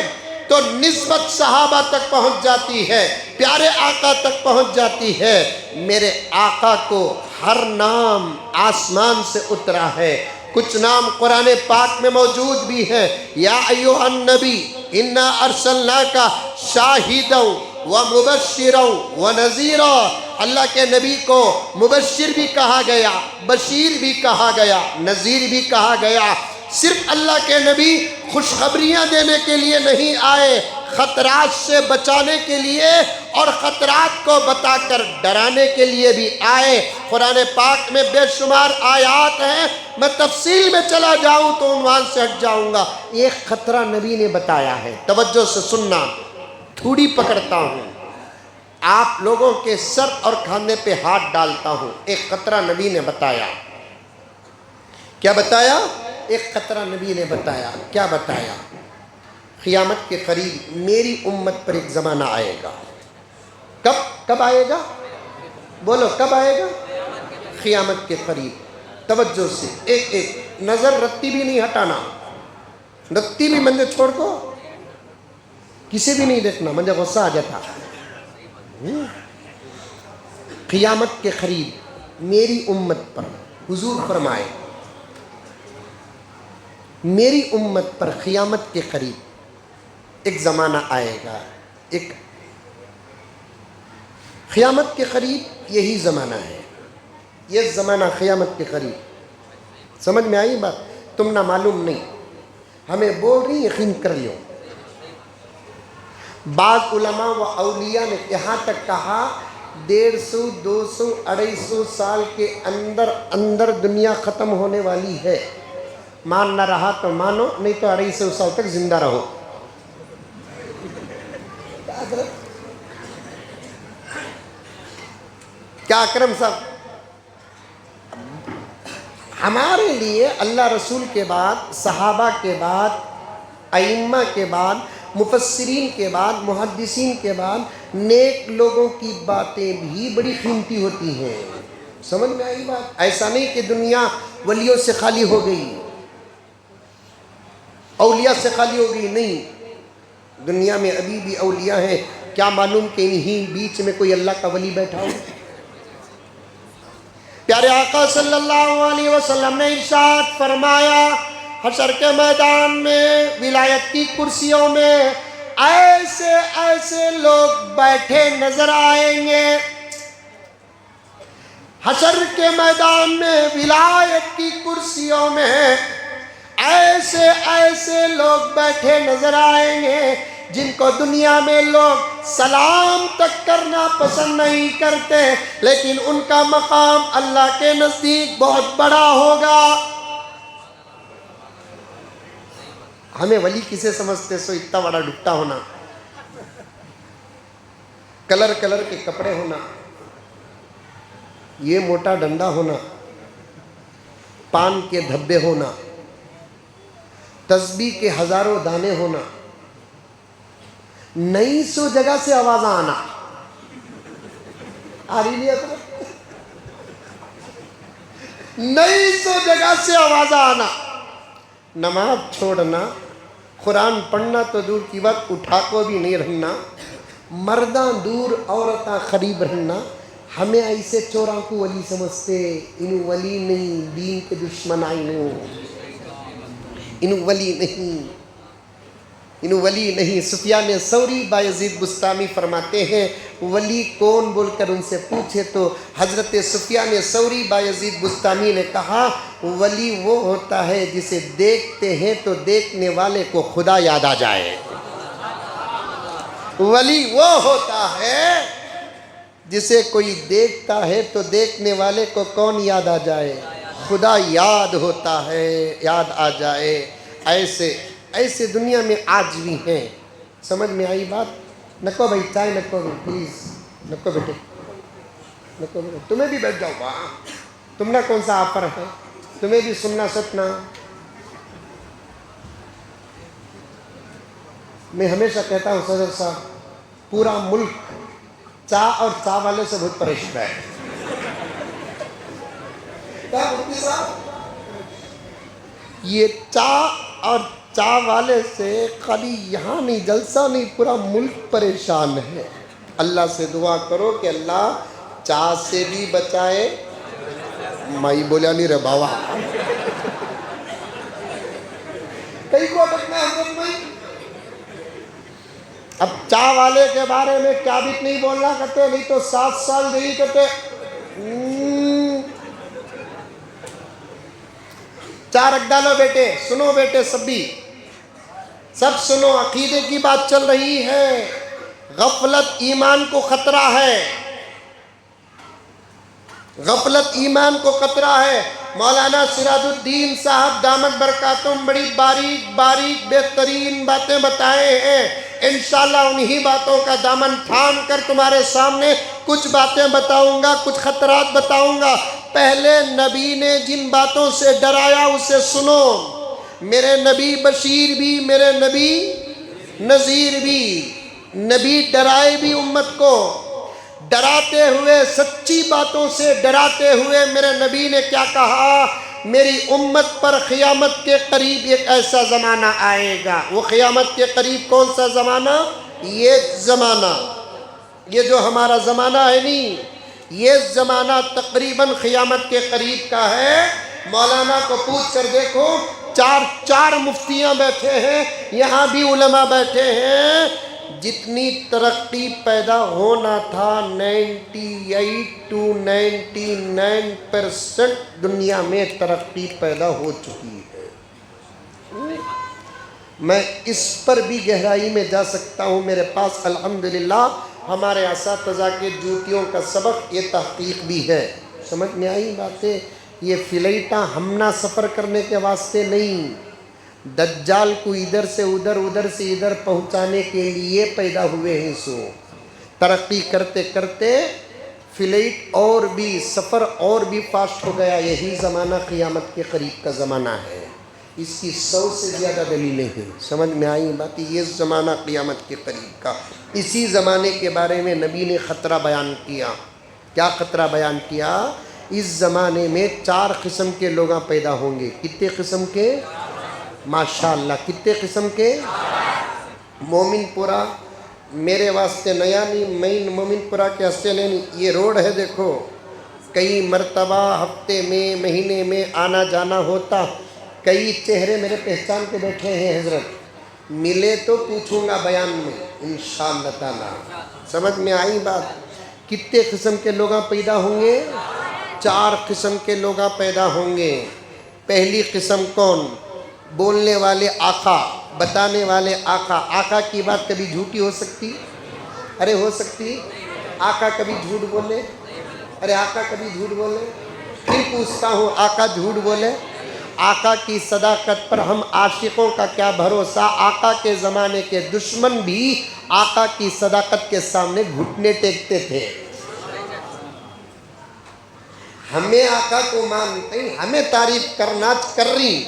تو نسبت صحابہ تک پہنچ جاتی ہے، پیارے آقا تک پہنچ جاتی ہے. میرے آقا کو ہر نام آسمان سے اترا ہے، کچھ نام قرآن پاک میں موجود بھی ہے. یا ایھا النبی انا ارسلناک شاہدا ومبشرا ونذیرا. اللہ کے نبی کو مبشر بھی کہا گیا، بشیر بھی کہا گیا، نذیر بھی کہا گیا. صرف اللہ کے نبی خوشخبریاں دینے کے لیے نہیں آئے، خطرات سے بچانے کے لیے اور خطرات کو بتا کر ڈرانے کے لیے بھی آئے۔ قرآن پاک میں بے شمار آیات ہیں، میں تفصیل میں چلا جاؤں تو عنوان سے ہٹ جاؤں گا۔ ایک خطرہ نبی نے بتایا ہے، توجہ سے سننا، تھوڑی پکڑتا ہوں، آپ لوگوں کے سر اور کھانے پہ ہاتھ ڈالتا ہوں۔ ایک خطرہ نبی نے بتایا، کیا بتایا؟ ایک خطرہ نبی نے بتایا، کیا بتایا؟ قیامت کے قریب میری امت پر ایک زمانہ آئے گا۔ کب آئے گا؟ بولو کب آئے گا؟ قیامت کے قریب۔ توجہ سے ایک نظر رتی بھی نہیں ہٹانا، رتی بھی مندے چھوڑ کو کسی بھی نہیں دیکھنا، مجھے غصہ آ جاتا۔ قیامت کے قریب میری امت پر، حضور فرمائے میری امت پر قیامت کے قریب ایک زمانہ آئے گا۔ ایک قیامت کے قریب یہی زمانہ ہے، یہ زمانہ قیامت کے قریب۔ سمجھ میں آئی بات؟ تم نہ معلوم نہیں، ہمیں بول رہی یقین کر لیو۔ بعض علماء و اولیاء نے یہاں تک کہا 150 200 250 سال کے اندر دنیا ختم ہونے والی ہے۔ مان نہ رہا تو مانو، نہیں تو 250 سال تک زندہ رہو۔ کیا اکرم صاحب، ہمارے لیے اللہ رسول کے بعد، صحابہ کے بعد، ائمہ کے بعد، مفسرین کے بعد، محدثین کے بعد نیک لوگوں کی باتیں بھی بڑی قیمتی ہوتی ہیں۔ سمجھ میں آئی بات؟ ایسا نہیں کہ دنیا ولیوں سے خالی ہو گئی، اولیاء سے خالی ہو گئی، نہیں، دنیا میں ابھی بھی اولیاء ہیں۔ کیا معلوم کہ انہی بیچ میں کوئی اللہ کا ولی بیٹھا ہو۔ پیارے آقا صلی اللہ علیہ وسلم نے ارشاد فرمایا، حشر کے میدان میں ولایت کی کرسیوں میں ایسے ایسے لوگ بیٹھے نظر آئیں گے۔ حشر کے میدان میں ولایت کی کرسیوں میں ایسے ایسے لوگ بیٹھے نظر آئیں گے جن کو دنیا میں لوگ سلام تک کرنا پسند نہیں کرتے، لیکن ان کا مقام اللہ کے نزدیک بہت بڑا ہوگا۔ ہمیں ولی کسے سمجھتے سو اتنا بڑا ڈھکتا ہونا، کلر کے کپڑے ہونا، یہ موٹا ڈنڈا ہونا، پان کے دھبے ہونا، تسبیح کے ہزاروں دانے ہونا، 900 جگہ سے آواز آنا، آ رہی ہے 900 جگہ سے آواز آنا، نماز چھوڑنا، قرآن پڑھنا تو دور کی بات، اٹھا کو بھی نہیں رہنا، مرداں دور عورتاں قریب رہنا۔ ہمیں ایسے چوراں کو ولی سمجھتے، انہوں ولی نہیں، دین کے دشمن آئیں، انہوں ولی نہیں۔ سفیان ثوری بایزید بستامی فرماتے ہیں ولی کون بول کر ان سے پوچھے تو حضرت سفیان ثوری بایزید بستامی نے کہا ولی وہ ہوتا ہے جسے دیکھتے ہیں تو دیکھنے والے کو خدا یاد آ جائے۔ ولی وہ ہوتا ہے جسے کوئی دیکھتا ہے تو دیکھنے والے کو کون یاد آ جائے؟ خدا یاد ہوتا ہے، یاد آ جائے۔ ایسے دنیا میں آج بھی ہیں۔ سمجھ میں آئی بات؟ نکو بھائی چائے نکو بھائی پلیز، نکو بیٹے، نکو بیٹے، تمہیں بھی بیٹھ جاؤ گا، تم نے کون سا آفر ہے، تمہیں بھی سننا سچنا۔ میں ہمیشہ کہتا ہوں صدر صاحب، پورا ملک چاہ اور چاہ والے سے بہت پریشان ہے۔ کیا مفتی صاحب؟ یہ چاہ اور چاہ والے سے خالی یہاں نہیں، جلسہ نہیں، پورا ملک پریشان ہے۔ اللہ سے دعا کرو کہ اللہ چاہ سے بھی بچائے۔ مائی بولیا نہیں رہے باوا، کئی کو اٹکنا حضرت میں۔ اب چاہ والے کے بارے میں کیا بھی نہیں بولنا کرتے، نہیں تو 7 سال نہیں کرتے۔ چاہ رکھ ڈالو بیٹے، سنو بیٹے، سب بھی سب سنو، عقیدے کی بات چل رہی ہے۔ غفلت ایمان کو خطرہ ہے، غفلت ایمان کو خطرہ ہے۔ مولانا سراج الدین صاحب دامت برکاتہم بڑی باریک باریک بہترین باتیں بتائے ہیں۔ انشاءاللہ انہی باتوں کا دامن تھام کر تمہارے سامنے کچھ باتیں بتاؤں گا، کچھ خطرات بتاؤں گا۔ پہلے نبی نے جن باتوں سے ڈرایا اسے سنو۔ میرے نبی بشیر بھی، میرے نبی نذیر بھی۔ نبی ڈرائے بھی امت کو، ڈراتے ہوئے سچی باتوں سے ڈراتے ہوئے میرے نبی نے کیا کہا؟ میری امت پر قیامت کے قریب ایک ایسا زمانہ آئے گا۔ وہ قیامت کے قریب کون سا زمانہ؟ یہ زمانہ، یہ جو ہمارا زمانہ ہے نہیں، یہ زمانہ تقریباً قیامت کے قریب کا ہے۔ مولانا کو پوچھ کر دیکھو، چار مفتیاں بیٹھے ہیں، یہاں بھی علماء بیٹھے ہیں۔ جتنی ترقی پیدا ہونا تھا 98 to 99% دنیا میں ترقی پیدا ہو چکی ہے۔ میں اس پر بھی گہرائی میں جا سکتا ہوں۔ میرے پاس الحمدللہ ہمارے اساتذہ کے جوتیوں کا سبق یہ تحقیق بھی ہے۔ سمجھ میں آئی باتیں؟ یہ فلائٹاں ہمنا سفر کرنے کے واسطے نہیں، دجال کو ادھر سے ادھر، ادھر سے ادھر پہنچانے کے لیے پیدا ہوئے ہیں۔ سو ترقی کرتے کرتے فلائٹ اور بھی، سفر اور بھی فاسٹ ہو گیا۔ یہی زمانہ قیامت کے قریب کا زمانہ ہے۔ اس کی 100 سے زیادہ دلیلیں ہیں۔ سمجھ میں آئی بات؟ یہ زمانہ قیامت کے قریب کا، اسی زمانے کے بارے میں نبی نے خطرہ بیان کیا۔ کیا خطرہ بیان کیا؟ اس زمانے میں 4 قسم کے لوگ پیدا ہوں گے۔ کتنے قسم کے؟ ماشاءاللہ، کتنے قسم کے؟ مومن پورہ میرے واسطے نیا نہیں، میں مومن پورہ کے ہستے نہیں، یہ روڈ ہے دیکھو، کئی مرتبہ ہفتے میں، مہینے میں آنا جانا ہوتا۔ کئی چہرے میرے پہچان کے بیٹھے ہیں حضرت، ملے تو پوچھوں گا بیان میں انشاءاللہ تعالی۔ سمجھ میں آئی بات؟ کتنے قسم کے لوگ پیدا ہوں گے؟ 4 قسم کے لوگ پیدا ہوں گے۔ پہلی قسم کون؟ بولنے والے آقا، بتانے والے آقا۔ آقا کی بات کبھی جھوٹی ہو سکتی؟ ارے ہو سکتی؟ آقا کبھی جھوٹ بولے؟ ارے آقا کبھی جھوٹ بولے؟ پھر پوچھتا ہوں، آقا جھوٹ بولے؟ آقا کی صداقت پر ہم عاشقوں کا کیا بھروسہ؟ آقا کے زمانے کے دشمن بھی آقا کی صداقت کے سامنے گھٹنے ٹیکتے تھے۔ ہمیں آقا کو مانتے، ہمیں تعریف کرنا کر رہی۔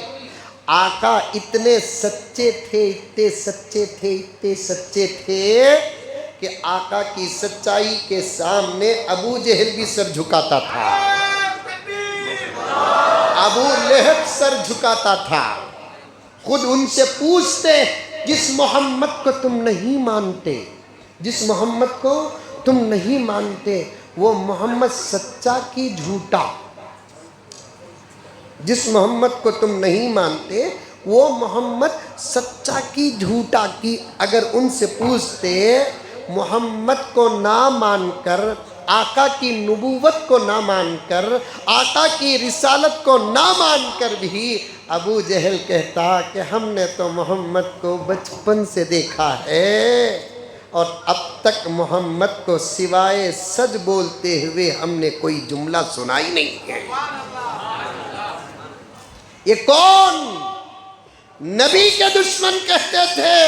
آقا اتنے سچے تھے، اتنے سچے تھے، اتنے سچے تھے کہ آقا کی سچائی کے سامنے ابو جہل بھی سر جھکاتا تھا، ابو لہب سر جھکاتا تھا۔ خود ان سے پوچھتے، جس محمد کو تم نہیں مانتے، جس محمد کو تم نہیں مانتے، وہ محمد سچا کی جھوٹا؟ جس محمد کو تم نہیں مانتے وہ محمد سچا کی جھوٹا کی؟ اگر ان سے پوچھتے، محمد کو نہ مان کر، آقا کی نبوت کو نہ مان کر، آقا کی رسالت کو نہ مان کر بھی ابو جہل کہتا کہ ہم نے تو محمد کو بچپن سے دیکھا ہے اور اب تک محمد کو سوائے سچ بولتے ہوئے ہم نے کوئی جملہ سنائی نہیں ہے۔ یہ کون؟ نبی کے دشمن کہتے تھے۔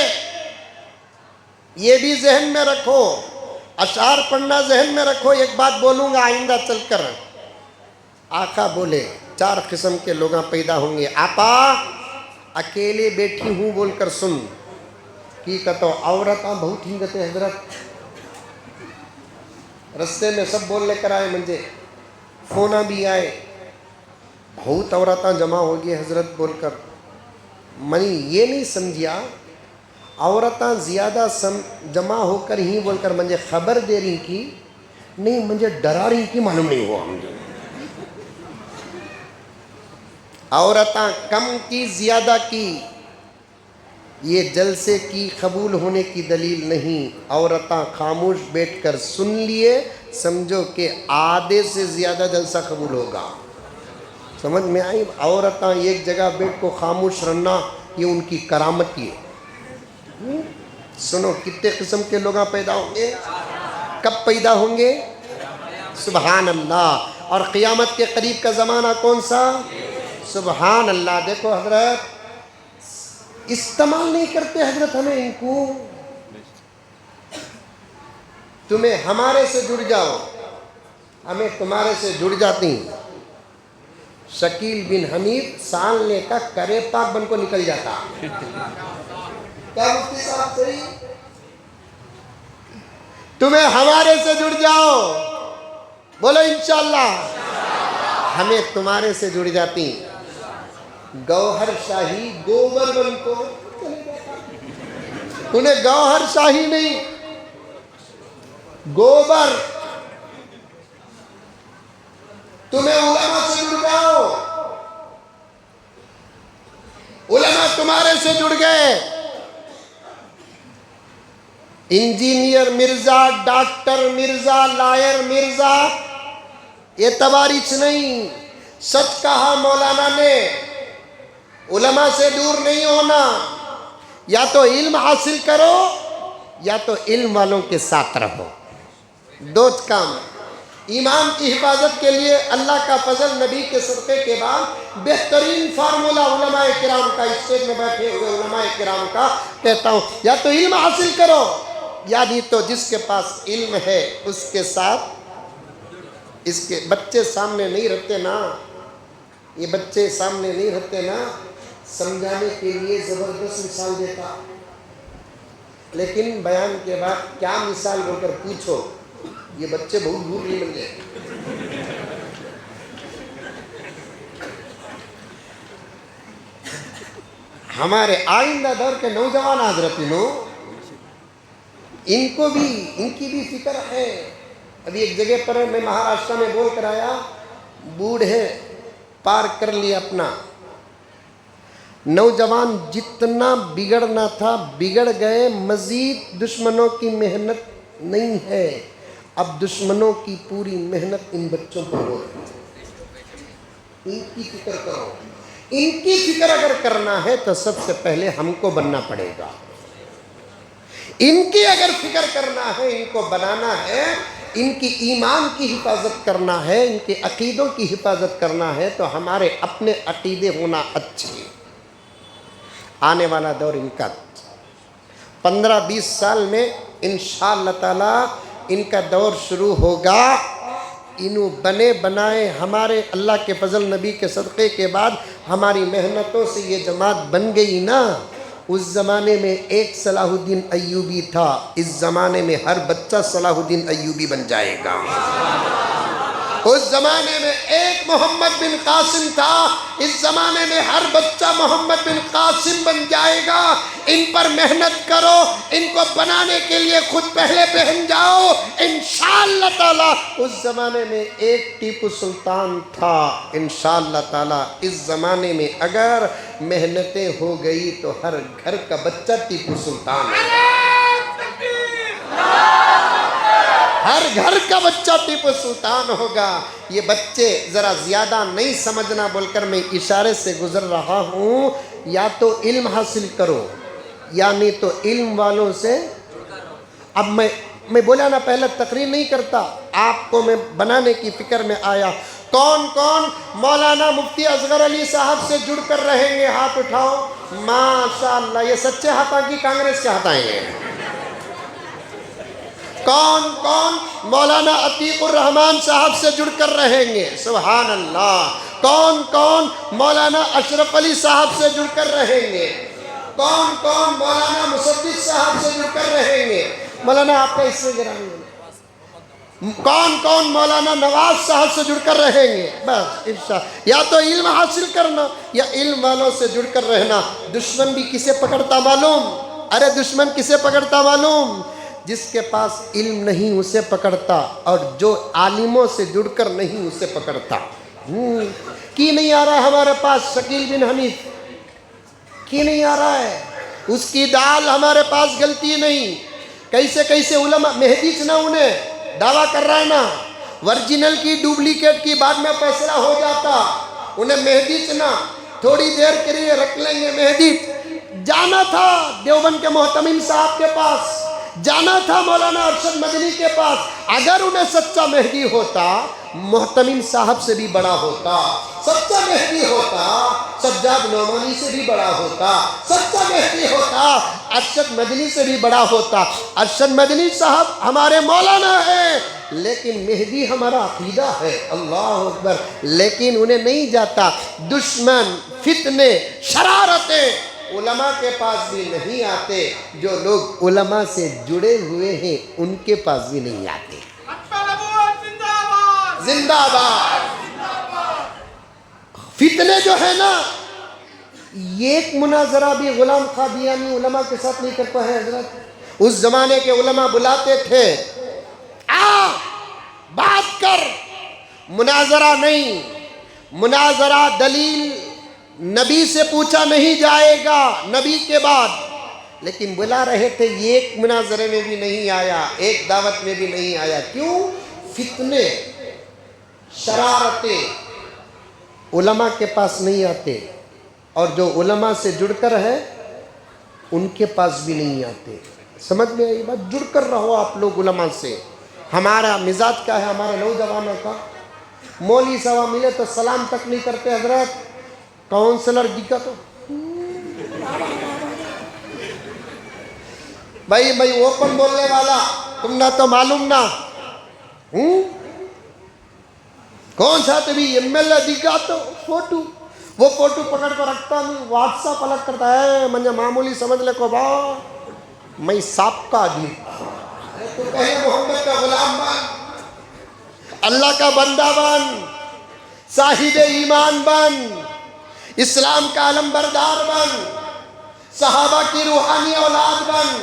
یہ بھی ذہن میں رکھو، اشعار پڑھنا ذہن میں رکھو۔ ایک بات بولوں گا آئندہ چل کر، آقا بولے 4 قسم کے لوگ پیدا ہوں گے۔ آپا اکیلے بیٹھی ہوں بول کر سن کی کہتا عورتاں بہت ہنگتے حضرت، رستے میں سب بول لے کر آئے، منجے فونا بھی آئے، بہت عورتاں جمع ہو گئی حضرت بول کر۔ میں یہ نہیں سمجھیا عورتاں زیادہ جمع ہو کر ہی بول کر مجھے خبر دے رہی کی نہیں، مجھے ڈرا رہی کی معلوم نہیں ہوا مجھے۔ عورتاں کم کی زیادہ کی، یہ جلسے کی قبول ہونے کی دلیل نہیں۔ عورتاں خاموش بیٹھ کر سن لیے، سمجھو کہ آدھے سے زیادہ جلسہ قبول ہوگا۔ سمجھ میں آئی؟ عورتاں ایک جگہ بیٹھ کو خاموش رہنا یہ ان کی کرامت ہے۔ سنو کتنے قسم کے لوگ پیدا ہوں گے؟ کب پیدا ہوں گے؟ سبحان اللہ۔ اور قیامت کے قریب کا زمانہ کون سا؟ سبحان اللہ۔ دیکھو حضرت استعمال نہیں کرتے حضرت ہمیں ان کو۔ تمہیں ہمارے سے جڑ جاؤ، ہمیں تمہارے سے جڑ جاتی۔ شکیل بن حمید سالنے کا کرے پاک بن کو نکل جاتا۔ کیا مفتی صاحب صحیح؟ تمہیں ہمارے سے جڑ جاؤ، بولو انشاءاللہ، ہمیں تمہارے سے جڑ جاتی۔ گوہر شاہی گوبر بن کو، انہیں گوہر شاہی نہیں، گوبر۔ تمہیں علماء سے جڑ جاؤ، علماء تمہارے سے جڑ گئے۔ Engineer Mirza, doctor Mirza, lawyer Mirza, یہ تواریخ نہیں، سچ کہا مولانا نے۔ علماء سے دور نہیں ہونا، یا تو علم حاصل کرو یا تو علم والوں کے ساتھ رہو، دو کام۔ ایمان کی حفاظت کے لیے اللہ کا فضل، نبی کے صدقے کے بعد بہترین فارمولا علماء کرام کا، اسٹیج میں بیٹھے ہوئے علماء کرام کا کہتا ہوں، یا تو علم حاصل کرو یا نہیں تو جس کے پاس علم ہے اس کے ساتھ۔ اس کے بچے سامنے نہیں رہتے نا، یہ بچے سامنے نہیں رہتے نا، سمجھانے کے لیے زبردست مثال دیتا، لیکن بیان کے بعد کیا مثال بول کر پوچھو، یہ بچے بہت دور نہیں بن گئے۔ ہمارے آئندہ دور کے نوجوان حضرتوں، ان کو بھی، ان کی بھی فکر ہے۔ ابھی ایک جگہ پر میں مہاراشٹر میں بول کر آیا، بوڑھے پار کر لیا اپنا، نوجوان جتنا بگڑنا تھا بگڑ گئے، مزید دشمنوں کی محنت نہیں ہے، اب دشمنوں کی پوری محنت ان بچوں پر ہو رہی ہے۔ ان کی فکر کرو، ان کی فکر اگر کرنا ہے تو سب سے پہلے ہم کو بننا پڑے گا۔ ان کی اگر فکر کرنا ہے، ان کو بنانا ہے، ان کی ایمان کی حفاظت کرنا ہے، ان کے عقیدوں کی حفاظت کرنا ہے تو ہمارے اپنے عقیدے ہونا اچھے۔ آنے والا دور ان کا 15-20 سال میں انشاءاللہ تعالی ان کا دور شروع ہوگا۔ انہوں بنے بنائے ہمارے اللہ کے فضل، نبی کے صدقے کے بعد ہماری محنتوں سے یہ جماعت بن گئی نا۔ اس زمانے میں ایک صلاح الدین ایوبی تھا، اس زمانے میں ہر بچہ صلاح الدین ایوبی بن جائے گا۔ اس زمانے میں ایک محمد بن قاسم تھا، اس زمانے میں ہر بچہ محمد بن قاسم بن جائے گا۔ ان پر محنت کرو، ان کو بنانے کے لیے خود پہلے بہن جاؤ، انشاءاللہ تعالی۔ اس زمانے میں ایک ٹیپو سلطان تھا، انشاءاللہ تعالی اس زمانے میں اگر محنتیں ہو گئی تو ہر گھر کا بچہ ٹیپو سلطان ہے، ہر گھر کا بچہ ٹیپو سلطان ہوگا۔ یہ بچے ذرا زیادہ نہیں سمجھنا بول کر میں اشارے سے گزر رہا ہوں، یا تو علم حاصل کرو یا نہیں تو علم والوں سے۔ اب میں بولا نا، پہلے تقریر نہیں کرتا، آپ کو میں بنانے کی فکر میں آیا۔ کون کون مولانا مفتی اصغر علی صاحب سے جڑ کر رہیں گے؟ ہاتھ اٹھاؤ۔ ماشاءاللہ، یہ سچے ہاتھاں کی کانگریس کے ہاتھاں ہیں۔ کون کون مولانا عتیق الرحمان صاحب سے جڑ کر رہیں گے؟ سبحان اللہ۔ کون کون مولانا اشرف علی صاحب سے جڑ کر رہیں گے؟ کون کون مولانا مصدق صاحب سے جڑ کر رہیں گے؟ مولانا آپ کا اس سے گرانی ہے۔ کون کون مولانا نواز صاحب سے جڑ کر رہیں گے؟ بس انشاءاللہ، یا تو علم حاصل کرنا یا علم والوں سے جڑ کر رہنا۔ دشمن بھی کسے پکڑتا معلوم؟ ارے دشمن کسے پکڑتا معلوم؟ جس کے پاس علم نہیں اسے پکڑتا، اور جو عالموں سے جڑ کر نہیں اسے پکڑتا۔ کی نہیں آ رہا ہے ہمارے پاس شکیل بن حمید؟ کی نہیں آ رہا ہے؟ اس کی دال ہمارے پاس گلتی نہیں۔ کیسے کیسے علماء مہدی چنا انہیں دعویٰ کر رہا ہے نا، ورجنل کی ڈپلیکیٹ کی بعد میں فیصلہ ہو جاتا، انہیں مہدی چنا تھوڑی دیر کے لیے رکھ لیں گے مہدی، جانا تھا دیوبند کے محتمم صاحب کے پاس، جانا تھا مولانا ارشد مدنی کے پاس۔ اگر انہیں سچا مہدی ہوتا محتمم صاحب سے بھی بڑا ہوتا، سچا مہدی ہوتا سجاد نعمانی سے بھی بڑا ہوتا، سچا مہدی ہوتا ارشد مدنی سے بھی بڑا ہوتا۔ ارشد مدنی صاحب ہمارے مولانا ہیں لیکن مہدی ہمارا عقیدہ ہے، اللہ اکبر، لیکن انہیں نہیں جاتا۔ دشمن، فتنے، شرارتیں علماء کے پاس بھی نہیں آتے، جو لوگ علماء سے جڑے ہوئے ہیں ان کے پاس بھی نہیں آتے۔ زندہ باد۔ فتنے جو ہے نا، یہ ایک مناظرہ بھی غلام قادیانی علماء کے ساتھ نہیں کر پائے حضرت۔ اس زمانے کے علماء بلاتے تھے، بات کر، مناظرہ نہیں، مناظرہ دلیل نبی سے پوچھا نہیں جائے گا نبی کے بعد، لیکن بلا رہے تھے، یہ ایک مناظرے میں بھی نہیں آیا، ایک دعوت میں بھی نہیں آیا۔ کیوں؟ فتنے، شرارتیں علماء کے پاس نہیں آتے، اور جو علماء سے جڑ کر ہے ان کے پاس بھی نہیں آتے۔ سمجھ میں آئی بات؟ جڑ کر رہو آپ لوگ علماء سے۔ ہمارا مزاج کیا ہے ہمارے نوجوانوں کا؟ مولوی صاحب ملے تو سلام تک نہیں کرتے حضرت، کاؤنسلر جی کا تو بھائی اوپن بولنے والا تم نہ تو معلوم نہ کون سا تبھی ایم ایل اے جی کا تو فوٹو، وہ فوٹو پکڑ کر رکھتا نہیں، واٹس ایپ الگ کرتا ہے، مجھے معمولی سمجھ لے کو با میں سانپ کا آدمی۔ تو پہلے محمد کا غلام بن، اللہ کا بندہ بن، صاحب ایمان بن، اسلام کا علم بردار بن، صحابہ کی روحانی اولاد بن،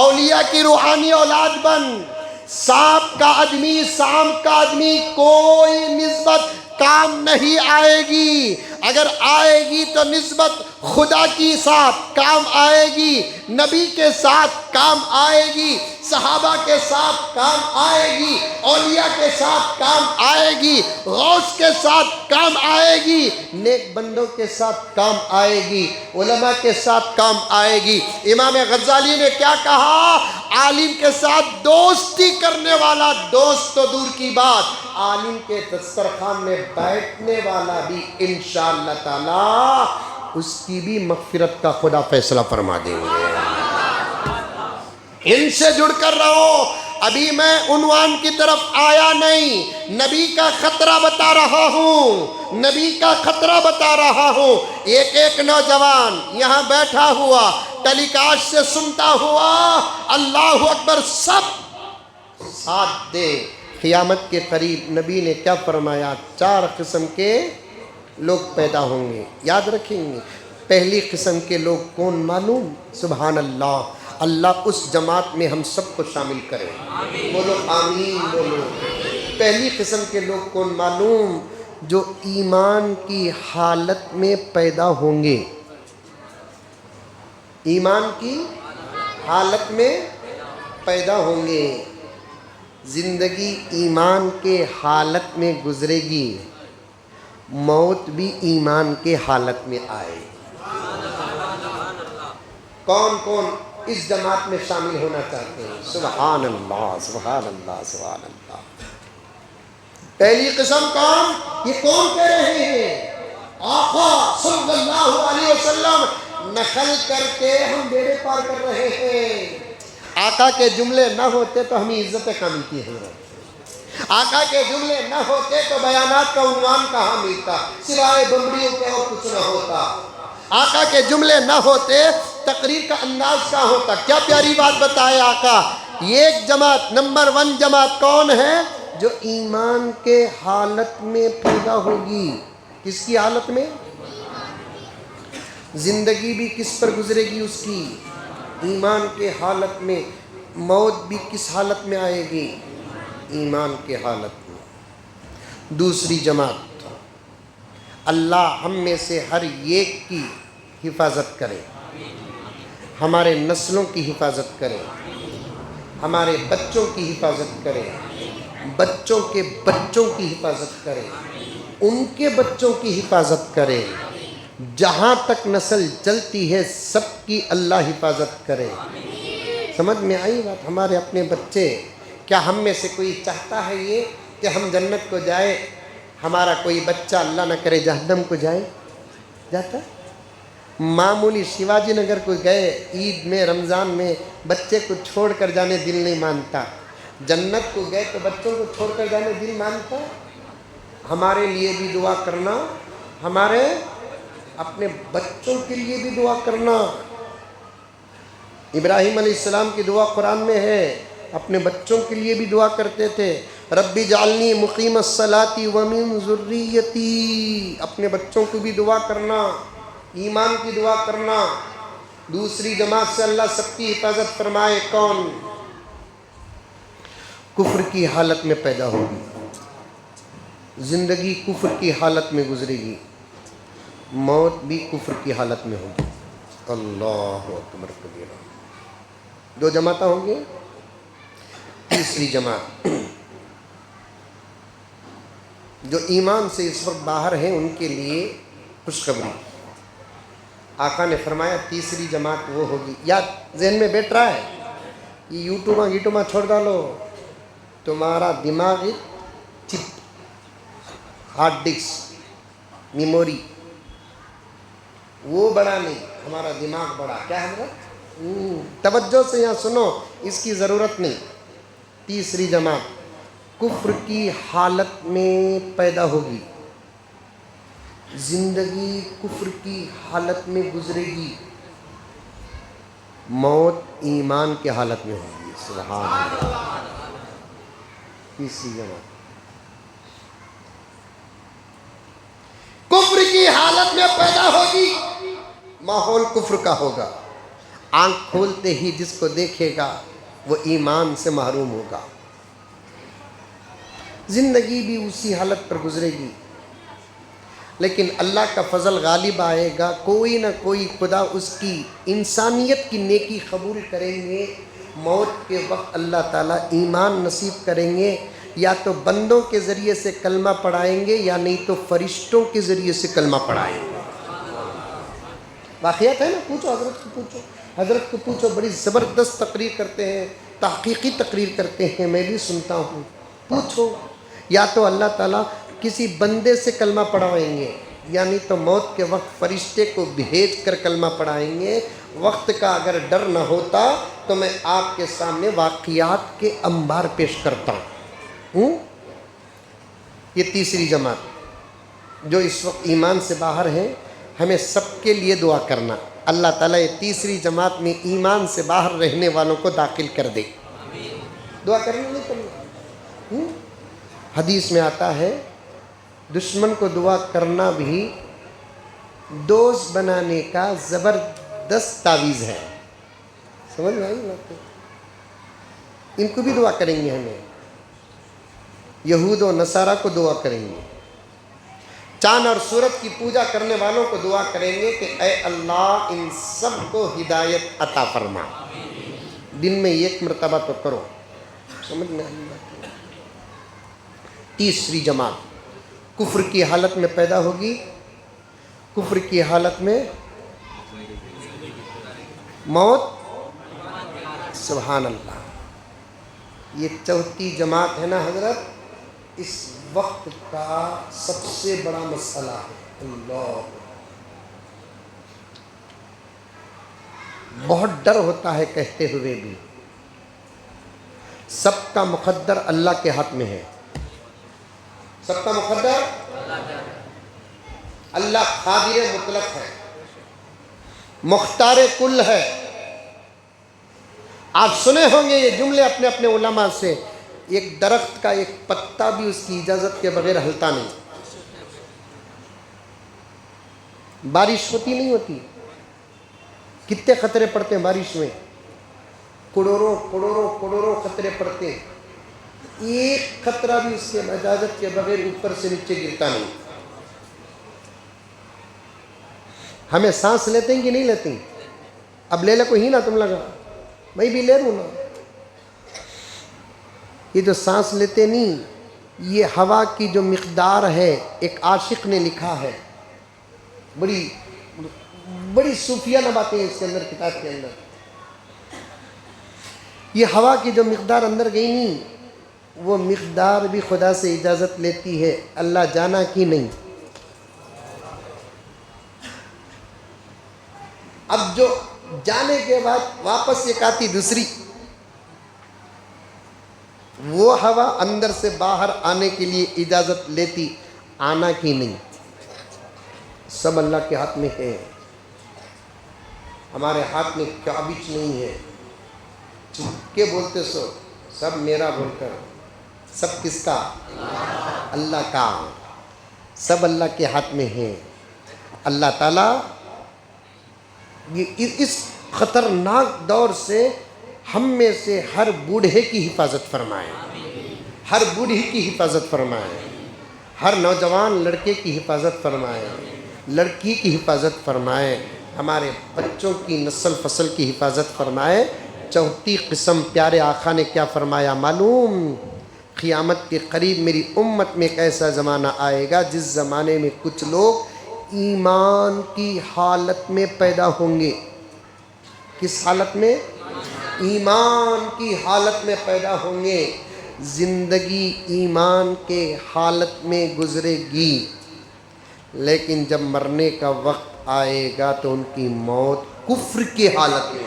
اولیاء کی روحانی اولاد بن۔ سانپ کا آدمی، سانپ کا آدمی کوئی نسبت کام نہیں آئے گی، اگر آئے گی تو نسبت خدا کی ساتھ کام آئے گی، نبی کے ساتھ کام آئے گی، صحابہ کے ساتھ کام آئے گی، اولیاء کے ساتھ کام آئے گی، غوث کے ساتھ کام آئے گی، نیک بندوں کے ساتھ کام آئے گی، علماء کے ساتھ کام آئے گی۔ امام غزالی نے کیا کہا؟ عالم کے ساتھ دوستی کرنے والا دوست تو دور کی بات، عالم کے دسترخوان میں بیٹھنے والا بھی انشاءاللہ تعالی اس کی بھی مغفرت کا خدا فیصلہ فرما دیں گے۔ ان سے جڑ کر رہو۔ ابھی میں عنوان کی طرف آیا نہیں، نبی کا خطرہ بتا رہا ہوں، نبی کا خطرہ بتا رہا ہوں۔ ایک نوجوان یہاں بیٹھا ہوا ٹیلی کاسٹ سے سنتا ہوا اللہ اکبر سب ساتھ دے۔ قیامت کے قریب نبی نے کیا فرمایا؟ 4 قسم کے لوگ پیدا ہوں گے، یاد رکھیں گے۔ پہلی قسم کے لوگ کون معلوم؟ سبحان اللہ، اللہ اس جماعت میں ہم سب کو شامل کرے، بولو آمین بولو۔ پہلی قسم کے لوگ کون معلوم؟ جو ایمان کی حالت میں پیدا ہوں گے، ایمان کی حالت میں پیدا ہوں گے، زندگی ایمان کے حالت میں گزرے گی، موت بھی ایمان کے حالت میں آئے۔ کون کون اس جماعت میں شامل ہونا چاہتے ہیں؟ سبحان اللہ سبحان اللہ سبحان اللہ۔ پہلی قسم کون؟ یہ کون کہہ رہے ہیں؟ آقا صلی اللہ علیہ وسلم نقل کر کے ہم بیڑے پار کر رہے ہیں۔ آقا کے جملے نہ ہوتے تو ہمیں عزت کہاں ملتی ہے؟ آقا کے جملے نہ ہوتے تو بیانات کا عنوان کہاں ملتا؟ سوائے بمبڑیوں کے اور کچھ نہ ہوتا۔ آقا کے جملے نہ ہوتے تقریر کا انداز کہاں ہوتا؟ کیا پیاری بات بتائے آقا۔ ایک جماعت، نمبر 1 جماعت کون ہے؟ جو ایمان کے حالت میں پیدا ہوگی۔ کس کی حالت میں؟ زندگی بھی کس پر گزرے گی اس کی؟ ایمان کے حالت میں۔ موت بھی کس حالت میں آئے گی؟ ایمان کے حالت میں۔ دوسری جماعت، اللہ ہم میں سے ہر ایک کی حفاظت کرے، ہمارے نسلوں کی حفاظت کرے، ہمارے بچوں کی حفاظت کرے، بچوں کے بچوں کی حفاظت کرے، ان کے بچوں کی حفاظت کرے، جہاں تک نسل چلتی ہے سب کی اللہ حفاظت کرے۔ سمجھ میں آئی بات؟ ہمارے اپنے بچے، کیا ہم میں سے کوئی چاہتا ہے یہ کہ ہم جنت کو جائے، ہمارا کوئی بچہ اللہ نہ کرے جہنم کو جائے؟ جاتا؟ معمولی شیواجی نگر کو گئے عید میں، رمضان میں، بچے کو چھوڑ کر جانے دل نہیں مانتا۔ جنت کو گئے تو بچوں کو چھوڑ کر جانے دل مانتا؟ ہمارے لیے بھی دعا کرنا، ہمارے اپنے بچوں کے لیے بھی دعا کرنا۔ ابراہیم علیہ السلام کی دعا قرآن میں ہے، اپنے بچوں کے لیے بھی دعا کرتے تھے، ربی جعلنی مقیم الصلاۃ ومن ذریتی، اپنے بچوں کو بھی دعا کرنا، ایمان کی دعا کرنا۔ دوسری جماعت سے اللہ سب کی حفاظت فرمائے۔ کون؟ کفر کی حالت میں پیدا ہوگی، زندگی کفر کی حالت میں گزرے گی، موت بھی کفر کی حالت میں ہوگی۔ اللہ اکبر کبیرہ۔ دو جماعتیں ہوں گے۔ تیسری جماعت جو ایمان سے اس وقت باہر ہیں ان کے لیے خوشخبری۔ آقا نے فرمایا تیسری جماعت وہ ہوگی، یا ذہن میں بیٹھ رہا ہے، یہ یوٹیوباں چھوڑ ڈالو، تمہارا دماغی چپ، ہارڈ ڈسک، میموری وہ بڑا نہیں، ہمارا دماغ بڑا۔ کیا حضرت؟ توجہ سے یہاں سنو، اس کی ضرورت نہیں۔ تیسری جماعت کفر کی حالت میں پیدا ہوگی، زندگی کفر کی حالت میں گزرے گی، موت ایمان کی حالت میں ہوگی۔ سبحان اللہ۔ تیسری جماعت کفر کی حالت میں پیدا ہوگی، ماحول کفر کا ہوگا، آنکھ کھولتے ہی جس کو دیکھے گا وہ ایمان سے محروم ہوگا، زندگی بھی اسی حالت پر گزرے گی۔ لیکن اللہ کا فضل غالب آئے گا، کوئی نہ کوئی خدا اس کی انسانیت کی نیکی قبول کریں گے، موت کے وقت اللہ تعالیٰ ایمان نصیب کریں گے، یا تو بندوں کے ذریعے سے کلمہ پڑھائیں گے یا نہیں تو فرشتوں کے ذریعے سے کلمہ پڑھائیں گے۔ واقعات ہے نا، پوچھو حضرت کو، پوچھو حضرت کو پوچھو، بڑی زبردست تقریر کرتے ہیں، تحقیقی تقریر کرتے ہیں، میں بھی سنتا ہوں، پوچھو۔ یا تو اللہ تعالیٰ کسی بندے سے کلمہ پڑھائیں گے، یعنی تو موت کے وقت فرشتے کو بھیج کر کلمہ پڑھائیں گے۔ وقت کا اگر ڈر نہ ہوتا تو میں آپ کے سامنے واقعات کے انبار پیش کرتا ہوں۔ یہ تیسری جماعت جو اس وقت ایمان سے باہر ہیں، ہمیں سب کے لیے دعا کرنا، اللہ تعالیٰ یہ تیسری جماعت میں ایمان سے باہر رہنے والوں کو داخل کر دے۔ دعا کرنا نہیں کرنا۔ حدیث میں آتا ہے دشمن کو دعا کرنا بھی دوست بنانے کا زبردست تعویذ ہے۔ سمجھ میں آئی بات؟ ان کو بھی دعا کریں گے، ہمیں یہود و نصارہ کو دعا کریں گے، چاند اور سورج کی پوجا کرنے والوں کو دعا کریں گے کہ اے اللہ ان سب کو ہدایت عطا فرما۔ دن میں ایک مرتبہ تو کرو۔ سمجھ میں آئی بات؟ تیسری جماعت کفر کی حالت میں پیدا ہوگی، کفر کی حالت میں موت۔ سبحان اللہ۔ یہ چوتھی جماعت ہے نا حضرت، اس وقت کا سب سے بڑا مسئلہ ہے۔ اللہ، بہت ڈر ہوتا ہے کہتے ہوئے بھی۔ سب کا مقدر اللہ کے ہاتھ میں ہے، سب کا مقدر اللہ قادر مطلق ہے، مختار کل ہے۔ آپ سنے ہوں گے یہ جملے اپنے اپنے علماء سے، ایک درخت کا ایک پتا بھی اس کی اجازت کے بغیر ہلتا نہیں، بارش ہوتی نہیں ہوتی، کتنے خطرے پڑتے ہیں بارش میں، کروڑوں کروڑوں کروڑوں خطرے پڑتے ہیں، ایک خطرہ بھی اس کے اجازت کے بغیر اوپر سے نیچے گرتا نہیں۔ ہمیں سانس لیتے ہیں کہ نہیں لیتے ہیں؟ اب لے لے کو ہی نا تم لگا، میں بھی لے لوں نا۔ یہ جو سانس لیتے نہیں، یہ ہوا کی جو مقدار ہے، ایک عاشق نے لکھا ہے، بڑی بڑی صوفیانہ باتیں اس کے اندر، کتاب کے اندر. یہ ہوا کی جو مقدار اندر گئی نہیں، وہ مقدار بھی خدا سے اجازت لیتی ہے، اللہ جانا کہ نہیں. اب جو جانے کے بعد واپس ایک آتی دوسری، وہ ہوا اندر سے باہر آنے کے لیے اجازت لیتی، آنا کی نہیں. سب اللہ کے ہاتھ میں ہے. ہمارے ہاتھ میں کعبچ نہیں ہے. چپ کے بولتے سو سب میرا بول کر، سب کس کا؟ اللہ کا. سب اللہ کے ہاتھ میں ہے. اللہ تعالیٰ اس خطرناک دور سے ہم میں سے ہر بوڑھے کی حفاظت فرمائے، ہر بوڑھی کی حفاظت فرمائے، ہر نوجوان لڑکے کی حفاظت فرمائے، لڑکی کی حفاظت فرمائے، ہمارے بچوں کی نسل فصل کی حفاظت فرمائے. چوتھی قسم پیارے آقا نے کیا فرمایا معلوم؟ قیامت کے قریب میری امت میں ایک ایسا زمانہ آئے گا جس زمانے میں کچھ لوگ ایمان کی حالت میں پیدا ہوں گے. کس حالت میں؟ ایمان کی حالت میں پیدا ہوں گے. زندگی ایمان کے حالت میں گزرے گی، لیکن جب مرنے کا وقت آئے گا تو ان کی موت کفر کی حالت میں.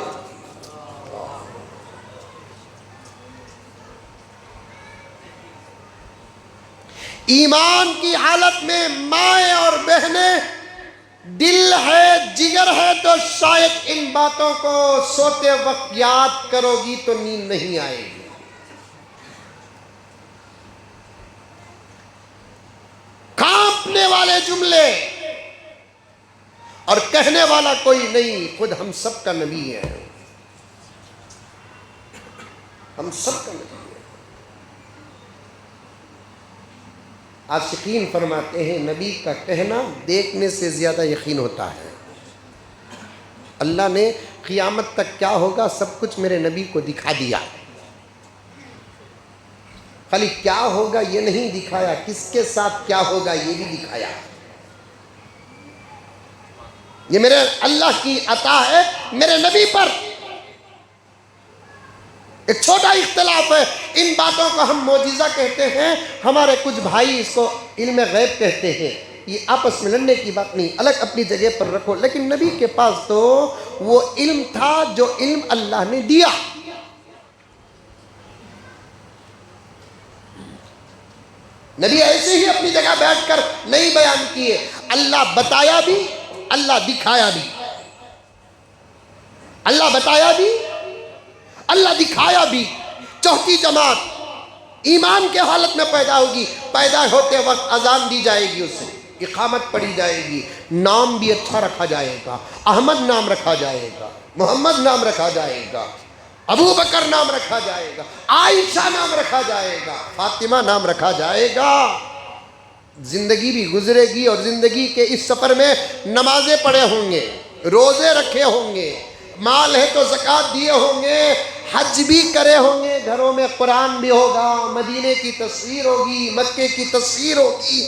ایمان کی حالت میں مائیں اور بہنیں، دل ہے جگر ہے تو شاید ان باتوں کو سوتے وقت یاد کرو گی تو نیند نہیں آئے گی. کانپنے والے جملے اور کہنے والا کوئی نہیں، خود ہم سب کا نبی ہے. ہم سب کا نبی ہے. عاشقین فرماتے ہیں نبی کا کہنا دیکھنے سے زیادہ یقین ہوتا ہے. اللہ نے قیامت تک کیا ہوگا سب کچھ میرے نبی کو دکھا دیا. خالی کیا ہوگا یہ نہیں دکھایا، کس کے ساتھ کیا ہوگا یہ بھی دکھایا. یہ میرے اللہ کی عطا ہے میرے نبی پر. ایک چھوٹا اختلاف ہے، ان باتوں کو ہم معجزہ کہتے ہیں، ہمارے کچھ بھائی اس کو علم غیب کہتے ہیں. یہ آپس میں لڑنے کی بات نہیں، الگ اپنی جگہ پر رکھو. لیکن نبی کے پاس تو وہ علم تھا جو علم اللہ نے دیا. نبی ایسے ہی اپنی جگہ بیٹھ کر نہیں بیان کیے، اللہ بتایا بھی، اللہ دکھایا بھی. اللہ بتایا بھی، اللہ دکھایا بھی. چوتھی جماعت ایمان کے حالت میں پیدا ہوگی. پیدا ہوتے وقت اذان دی جائے گی، اسے اقامت پڑھی جائے گی، نام بھی اچھا رکھا جائے گا. احمد نام رکھا جائے گا، محمد نام رکھا جائے گا، ابو بکر نام رکھا جائے گا، عائشہ نام رکھا جائے گا، فاطمہ نام رکھا جائے گا. زندگی بھی گزرے گی اور زندگی کے اس سفر میں نمازیں پڑھے ہوں گے، روزے رکھے ہوں گے، مال ہے تو زکوٰۃ دیے ہوں گے، حج بھی کرے ہوں گے، گھروں میں قرآن بھی ہوگا، مدینے کی تصویر ہوگی، مکے کی تصویر ہوگی،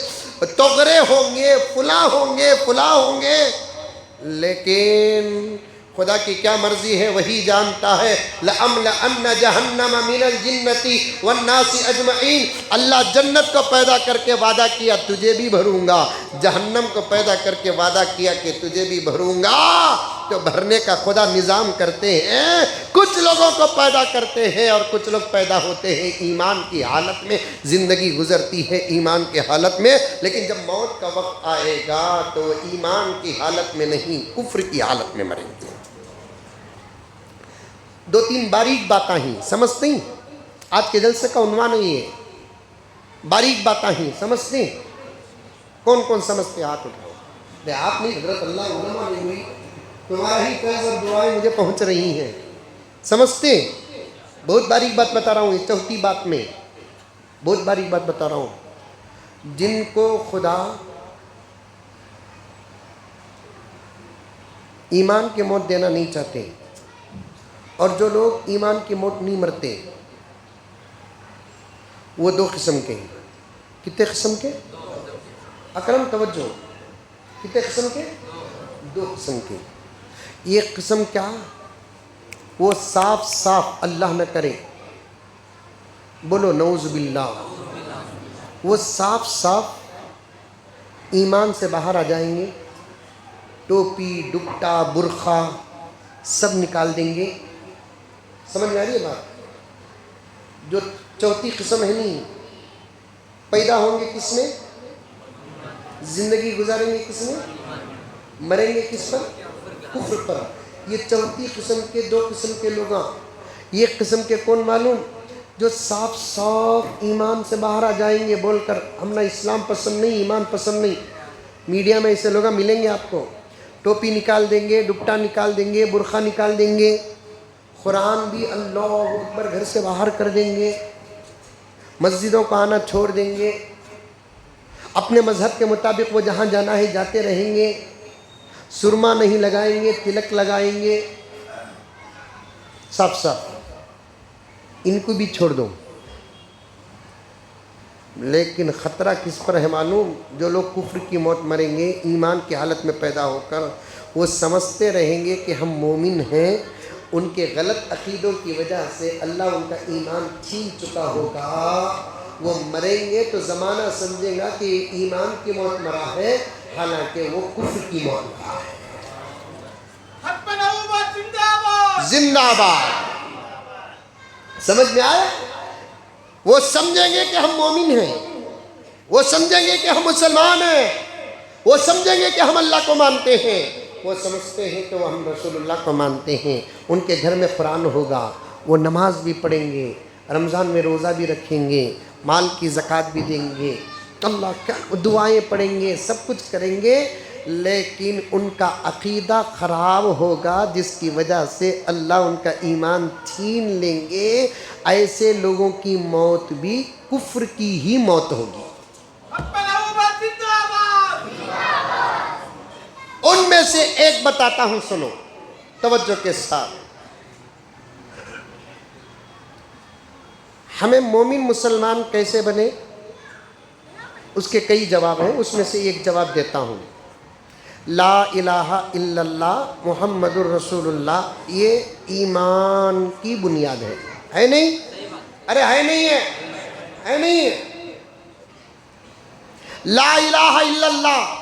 تغرے ہوں گے، فلاں ہوں گے، فلاں ہوں گے. لیکن خدا کی کیا مرضی ہے وہی جانتا ہے. لَأَمْلَأَنَّ جَهَنَّمَ مِنَ الْجِنَّةِ وَالنَّاسِ أَجْمَعِينَ. اللہ جنت کو پیدا کر کے وعدہ کیا تجھے بھی بھروں گا، جہنم کو پیدا کر کے وعدہ کیا کہ تجھے بھی بھروں گا. تو بھرنے کا خدا نظام کرتے ہیں. کچھ لوگوں کو پیدا کرتے ہیں اور کچھ لوگ پیدا ہوتے ہیں ایمان کی حالت میں، زندگی گزرتی ہے ایمان کی حالت میں. لیکن جب موت کا وقت آئے گا تو ایمان کی حالت میں نہیں، کفر کی حالت میں مریں گے. دو تین باریک باتیں ہی سمجھتے ہیں. آج کے جلسے کا عنوان یہ ہے، باریک باتیں ہی سمجھتے ہیں. کون کون سمجھتے؟ ہاتھ اٹھاؤ. آپ نہیں حضرت اللہ علماء نہیں ہوئی، تمہارا ہی فیض اور دعائیں مجھے پہنچ رہی ہیں. سمجھتے ہیں؟ بہت باریک بات بتا رہا ہوں. اس چوتھی بات میں بہت باریک بات بتا رہا ہوں. جن کو خدا ایمان کی موت دینا نہیں چاہتے اور جو لوگ ایمان کی موت نہیں مرتے، وہ دو قسم کے ہیں. کتنے قسم کے؟ اکرم توجہ. کتنے قسم کے؟ دو قسم کے. ایک قسم کیا؟ وہ صاف صاف اللہ نہ کرے، بولو نعوذ باللہ، وہ صاف صاف ایمان سے باہر آ جائیں گے، ٹوپی ڈپٹا برقع سب نکال دیں گے. سمجھ میں آ رہی ہے بات؟ جو چوتھی قسم ہے نہیں، پیدا ہوں گے کس میں؟ زندگی گزاریں گے کس میں؟ مریں گے کس پر؟ کفر پر. یہ چوتھی قسم کے دو قسم کے لوگ ہیں. یہ قسم کے کون معلوم؟ جو صاف صاف ایمان سے باہر آ جائیں گے بول کر ہم نہ اسلام پسند نہیں ایمان پسند نہیں. میڈیا میں ایسے لوگ ملیں گے آپ کو، ٹوپی نکال دیں گے، ڈپٹا نکال دیں گے، برقع نکال دیں گے، قرآن بھی اللہ اکبر گھر سے باہر کر دیں گے، مسجدوں کو آنا چھوڑ دیں گے، اپنے مذہب کے مطابق وہ جہاں جانا ہے جاتے رہیں گے، سرما نہیں لگائیں گے، تلک لگائیں گے، صاف صاف. ان کو بھی چھوڑ دو. لیکن خطرہ کس پر ہے معلوم؟ جو لوگ کفر کی موت مریں گے ایمان کی حالت میں پیدا ہو کر، وہ سمجھتے رہیں گے کہ ہم مومن ہیں، ان کے غلط عقیدوں کی وجہ سے اللہ ان کا ایمان چھین چکا ہوگا. وہ مریں گے تو زمانہ سمجھے گا کہ یہ ایمان کی موت مرا ہے، حالانکہ وہ کفر کی موت مرا ہے. زندہ باد. سمجھ میں آیا؟ وہ سمجھیں گے کہ ہم مومن ہیں، وہ سمجھیں گے کہ ہم مسلمان ہیں، وہ سمجھیں گے کہ ہم اللہ کو مانتے ہیں، وہ سمجھتے ہیں کہ وہ ہم رسول اللہ کو مانتے ہیں. ان کے گھر میں قرآن ہوگا، وہ نماز بھی پڑھیں گے، رمضان میں روزہ بھی رکھیں گے، مال کی زکوٰۃ بھی دیں گے، اللہ کا دعائیں پڑھیں گے، سب کچھ کریں گے. لیکن ان کا عقیدہ خراب ہوگا جس کی وجہ سے اللہ ان کا ایمان چھین لیں گے. ایسے لوگوں کی موت بھی کفر کی ہی موت ہوگی. ان میں سے ایک بتاتا ہوں، سنو توجہ کے ساتھ. ہمیں مومن مسلمان کیسے بنے؟ اس کے کئی جواب ہیں، اس میں سے ایک جواب دیتا ہوں. لا الہ الا اللہ محمد الرسول اللہ، یہ ایمان کی بنیاد ہے نہیں؟ ارے ہے نہیں ہے؟ ہے نہیں ہے؟ لا الہ الا اللہ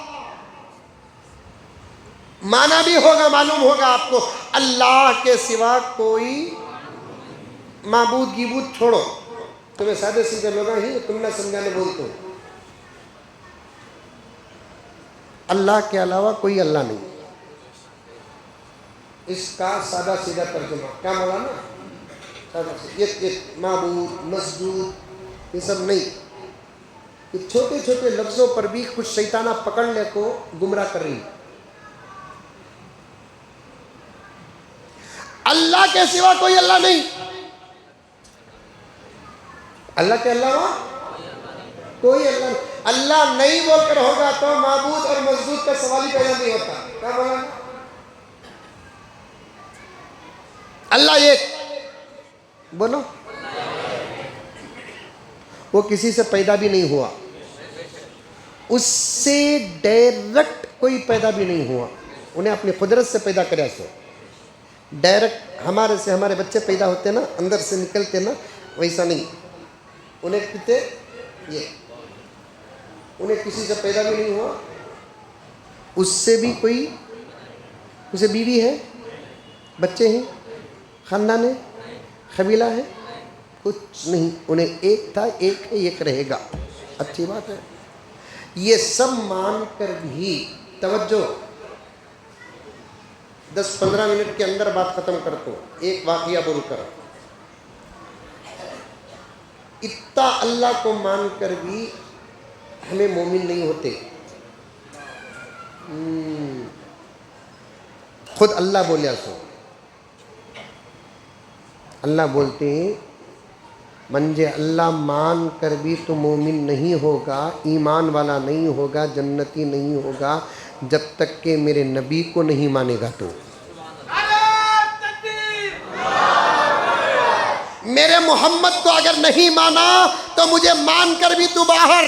معنی بھی ہوگا، معلوم ہوگا آپ کو، اللہ کے سوا کوئی معبود گیبود چھوڑو. تمہیں سادے سیدھے لوگ ہی تم نہ سمجھانے بولتے ہو. اللہ کے علاوہ کوئی اللہ نہیں. اس کا سادہ سیدھا ترجمہ کیا مولانا؟ یہ معبود مسجود یہ سب نہیں. یہ چھوٹے چھوٹے لفظوں پر بھی کچھ شیطانہ پکڑ لے کو گمراہ کر رہی. اللہ کے سوا کوئی اللہ نہیں. اللہ کے علاوہ کوئی اللہ نہیں. اللہ نہیں بول کر ہوگا تو معبود اور مسجود کا سوال ہی پیدا نہیں ہوتا. کیا بولا؟ اللہ ایک بولو. وہ کسی سے پیدا بھی نہیں ہوا، اس سے ڈائریکٹ کوئی پیدا بھی نہیں ہوا. انہیں اپنی قدرت سے پیدا کریا. سو ڈائریکٹ ہمارے سے ہمارے بچے پیدا ہوتے نا، اندر سے نکلتے نا، ویسا نہیں. انہیں کہتے یہ انہیں کسی سے پیدا بھی نہیں ہوا، اس سے بھی کوئی، اسے بیوی ہے، بچے ہیں، خاندان ہے، قبیلہ ہے، کچھ نہیں. انہیں ایک تھا، ایک ہے، ایک رہے گا. اچھی بات ہے. یہ سب مان کر بھی توجہ 10-15 منٹ کے اندر بات ختم کرتا ہوں. ایک واقعہ بول کر. اتنا اللہ کو مان کر بھی ہمیں مومن نہیں ہوتے. خود اللہ بولیا. سو اللہ بولتے ہیں منجے اللہ مان کر بھی تو مومن نہیں ہوگا، ایمان والا نہیں ہوگا، جنتی نہیں ہوگا جب تک کہ میرے نبی کو نہیں مانے گا. تو میرے محمد کو اگر نہیں مانا تو مجھے مان کر بھی تو باہر،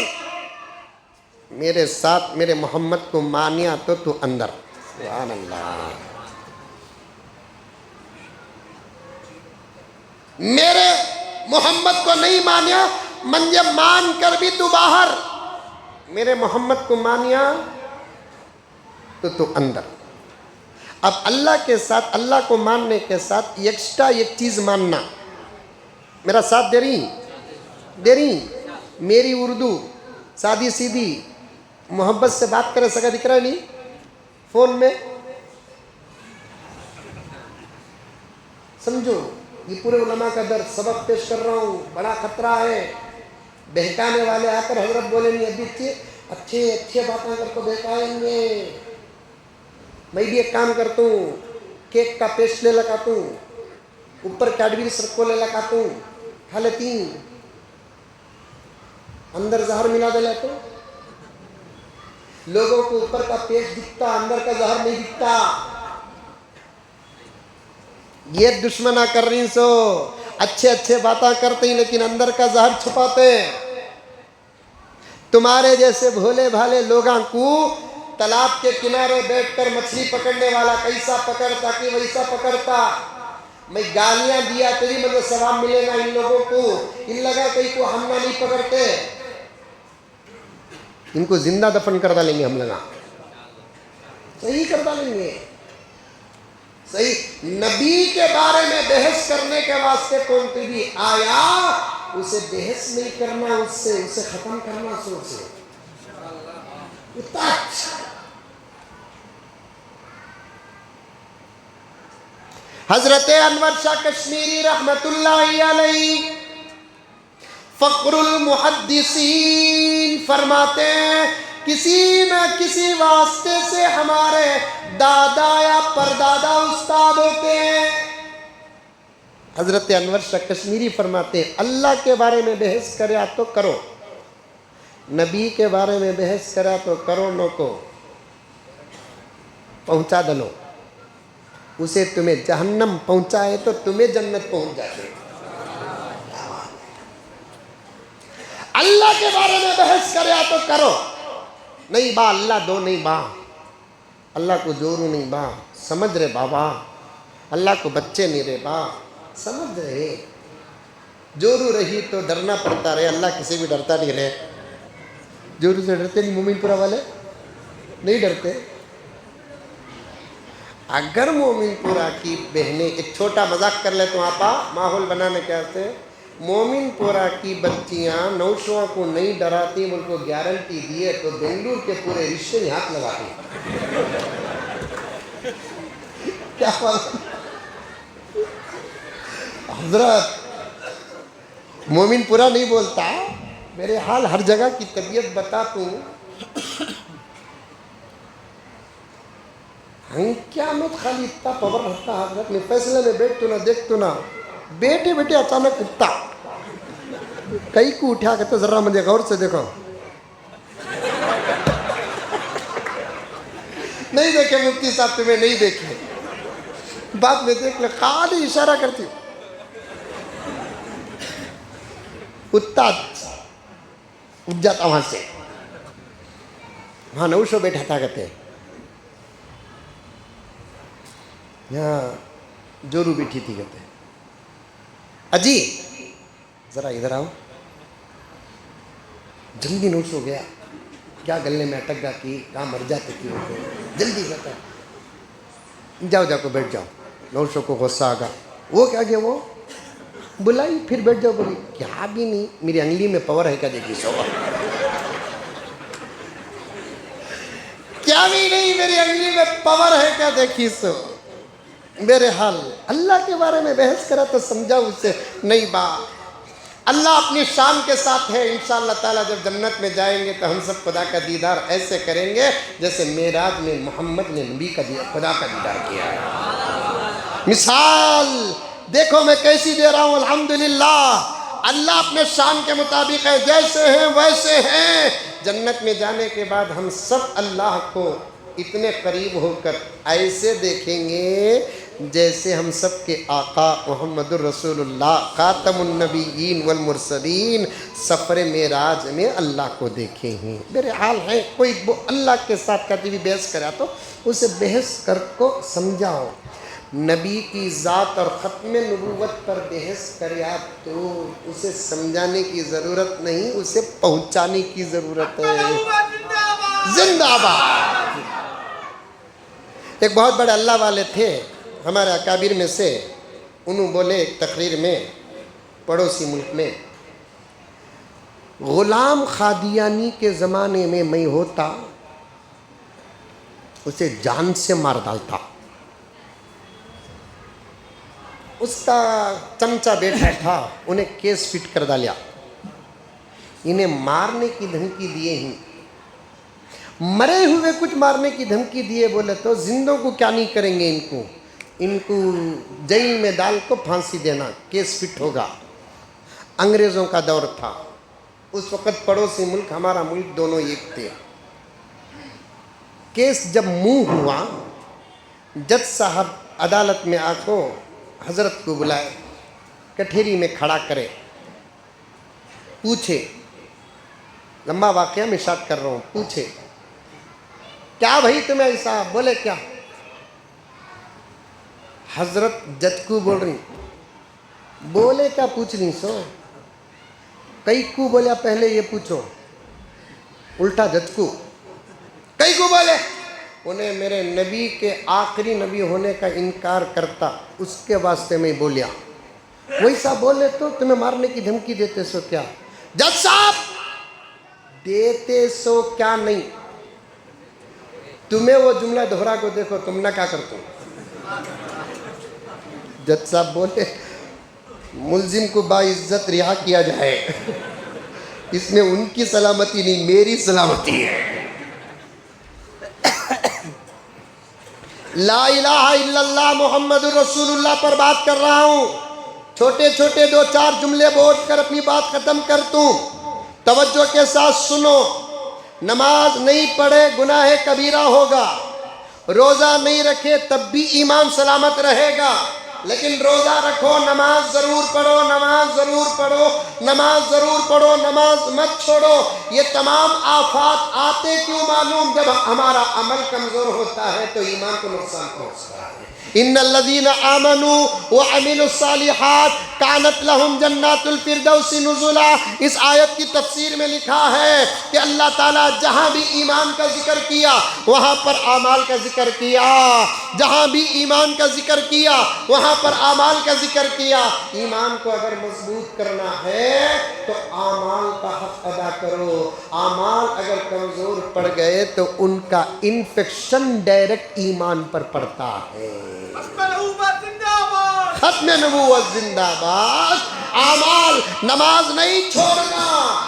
میرے ساتھ میرے محمد کو مانیا تو اندر. سبحان اللہ. میرے محمد کو نہیں مانیا، منجے مان کر بھی تو باہر. میرے محمد کو مانیا تو اندر. اب اللہ کے ساتھ، اللہ کو ماننے کے ساتھ ایکسٹرا ایک چیز ماننا. میرا ساتھ دے رہی میری اردو سادی سیدھی محبت سے بات کرے سکا دکھ رہا ہے نہیں فون میں. سمجھو یہ پورے علماء کا درس سبق پیش کر رہا ہوں، بڑا خطرہ ہے. بہکانے والے آ کر حضرت بولے نہیں ابھی اچھے باتیں کر کو بہکائیں گے. میں بھی ایک کام کرتا ہوں، کیک کا پیسٹ لے لگاتا ہوں، اوپر کیڈبری سرکو لے لگاتا ہوں، کھا لیتی ہوں، اندر زہر ملا دے لیتا ہوں. لوگوں کو اوپر کا پیسٹ دکھتا، اندر کا زہر نہیں دکھتا. یہ دشمنہ کر رہی سو اچھے باتیں کرتے ہیں لیکن اندر کا زہر چھپاتے ہیں. تمہارے جیسے بھولے بھالے لوگوں کو تالاب کے کنارے بیٹھ کر مچھلی پکڑنے والا کیسا پکڑتا کہ ویسا پکڑتا. میں گالیاں دیا تیری مجھے ثواب ملے گا. ان لوگوں کو ان لگا کہیں کو ہم نہ نہیں پکڑتے، ان کو زندہ دفن کر ڈالیں گے. ہم لگا صحیح کر ڈالیں گے. صحیح. نبی کے بارے میں بحث کرنے کے واسطے کون بھی آیا، اسے بحث نہیں کرنا، اسے ختم کرنا. سوچ سے حضرت انور شاہ کشمیری رحمت اللہ علیہ فخر المحدثین فرماتے ہیں کسی نہ کسی واسطے سے ہمارے دادا یا پردادا استاد ہوتے ہیں. حضرت انور شاہ کشمیری فرماتے ہیں اللہ کے بارے میں بحث کریا تو کرو، نبی کے بارے میں بحث کرا تو کرو، نو کو پہنچا دلو. اسے تمہیں جہنم پہنچائے تو تمہیں جنت پہنچ جاتے. اللہ کے بارے میں بحث کریا تو کرو. نہیں با اللہ دو نہیں با، اللہ کو جورو نہیں با. سمجھ رہے بابا، اللہ کو بچے نہیں رہے با، سمجھ رہے. جورو رہی تو ڈرنا پڑتا رہے، اللہ کسی بھی ڈرتا نہیں رہے. جورو سے ڈرتے نہیں مومن پورہ والے، نہیں ڈرتے. اگر مومن پورہ کی بہنیں، ایک چھوٹا مذاق کر لیتے ہیں آپا ماحول بنانے کے واسطے، مومن پورہ کی بچیاں نوشواں کو نہیں ڈراتی، ان کو گارنٹی دیے تو بنگلور کے پورے رشتے میں ہاتھ لگاتی. کیا حضرت مومن پورہ نہیں بولتا، میرے حال ہر جگہ کی طبیعت بتاتا ہوں. کیا میں خالی اتنا پاور رہتا حضرت میں فیصلے میں بیٹھ تو نہ دیکھ تو نہ بیٹھے بیٹھے اچانک اٹھتا کئی کو اٹھا کہتے ذرا مجھے غور سے دیکھو. نہیں دیکھے مفتی صاحب تمہیں نہیں دیکھے، بعد میں دیکھ لے، خالی اشارہ کرتی ہوں. اٹھتا اٹھ جاتا وہاں سے. وہاں نوشو بیٹھا تھا کہتے یہاں جورو بیٹھی تھی کہتے اجی ذرا ادھر آؤ. جلدی نوش ہو گیا، کیا گلے میں اٹک گیا کی کہاں مر جاتے تھی جلدی کہتا ہے جاؤ جا کو بیٹھ جاؤ. نوشو کو غصہ آ گیا، وہ کیا گیا، وہ بلائی پھر بیٹھ جاؤ. بولی کیا بھی نہیں، میری انگلی میں پاور ہے کیا دیکھی سو، کیا بھی نہیں میری انگلی میں پاور ہے کیا دیکھی سو. میرے حال اللہ کے بارے میں بحث کرا تو سمجھا اسے نہیں با. اللہ اپنی شان کے ساتھ ہے. انشاءاللہ تعالیٰ جب جنت میں جائیں گے تو ہم سب خدا کا دیدار ایسے کریں گے جیسے معراج میں محمد نے نبی کا خدا کا دیدار کیا ہے. مثال دیکھو میں کیسی دے رہا ہوں. الحمدللہ اللہ اپنے شان کے مطابق ہے، جیسے ہیں ویسے ہیں. جنت میں جانے کے بعد ہم سب اللہ کو اتنے قریب ہو کر ایسے دیکھیں گے جیسے ہم سب کے آقا محمد الرسول اللہ خاتم النبیین والمرسلین سفر معراج میں اللہ کو دیکھے ہیں۔ میرے حال ہے کوئی اللہ کے ساتھ کہتی بھی بحث کرا تو اسے بحث کر کو سمجھاؤ۔ نبی کی ذات اور ختم نبوت پر بحث کریا تو اسے سمجھانے کی ضرورت نہیں، اسے پہنچانے کی ضرورت ہے۔ زندہ باد۔ ایک بہت بڑے اللہ والے تھے ہمارے اکابر میں سے، انہوں بولے ایک تقریر میں پڑوسی ملک میں، غلام قادیانی کے زمانے میں میں ہوتا اسے جان سے مار ڈالتا۔ اس کا چمچا بیٹا تھا، انہیں کیس فٹ کر ڈالیا، انہیں مارنے کی دھمکی دیے ہی، مرے ہوئے کچھ مارنے کی دھمکی دیے، بولے تو زندوں کو کیا نہیں کریں گے، ان کو جیل میں ڈال کو پھانسی دینا، کیس فٹ ہوگا۔ انگریزوں کا دور تھا، اس وقت پڑوسی ملک ہمارا ملک دونوں ایک تھے۔ کیس جب منہ ہوا، جج صاحب عدالت میں آکو حضرت کو بلائے، کٹہری میں کھڑا کرے، پوچھے، لمبا واقعہ میں ارشاد کر رہا ہوں، پوچھے کیا بھائی تمہیں ایسا؟ بولے کیا؟ حضرت جج کو بول رہی، بولے کیا پوچھ رہی سو؟ کئی کو بولیا پہلے یہ پوچھو، الٹا جج کو کئی کو بولے، انہیں میرے نبی کے آخری نبی ہونے کا انکار کرتا، اس کے واسطے میں بولیا، ویسا بولے تو تمہیں مارنے کی دھمکی دیتے سو کیا؟ جج صاحب دیتے سو کیا نہیں، تمہیں وہ جملہ دہرا کو دیکھو تم نہ کیا کرتے ہو۔ جج صاحب بولے ملزم کو باعزت رہا کیا جائے، اس میں ان کی سلامتی نہیں میری سلامتی ہے۔ لا الہ الا اللہ محمد الرسول اللہ پر بات کر رہا ہوں، چھوٹے چھوٹے دو چار جملے بول کر اپنی بات ختم کرتوں، توجہ کے ساتھ سنو۔ نماز نہیں پڑھے گناہ کبیرہ ہوگا، روزہ نہیں رکھے تب بھی ایمان سلامت رہے گا، لیکن روزہ رکھو، نماز ضرور پڑھو، نماز ضرور پڑھو، نماز ضرور پڑھو، نماز مت چھوڑو۔ یہ تمام آفات آتے کیوں معلوم؟ جب ہمارا عمل کمزور ہوتا ہے تو ایمان کو نقصان پہنچتا ہے۔ ان الذین آمنوا وعملوا الصالحات کانت لہم جنات الفردوس نزلا۔ اس آیت کی تفسیر میں لکھا ہے کہ اللہ تعالیٰ جہاں بھی ایمان کا ذکر کیا وہاں پر اعمال کا ذکر کیا، جہاں بھی ایمان کا ذکر کیا وہاں پر اعمال کا ذکر کیا۔ ایمان کو اگر مضبوط کرنا ہے تو اعمال کا حق ادا کرو، اعمال اگر کمزور پڑ گئے تو ان کا انفیکشن ڈائریکٹ ایمان پر پڑتا ہے۔ ختم نبوت زندہ باد۔ اعمال، نماز نہیں چھوڑنا،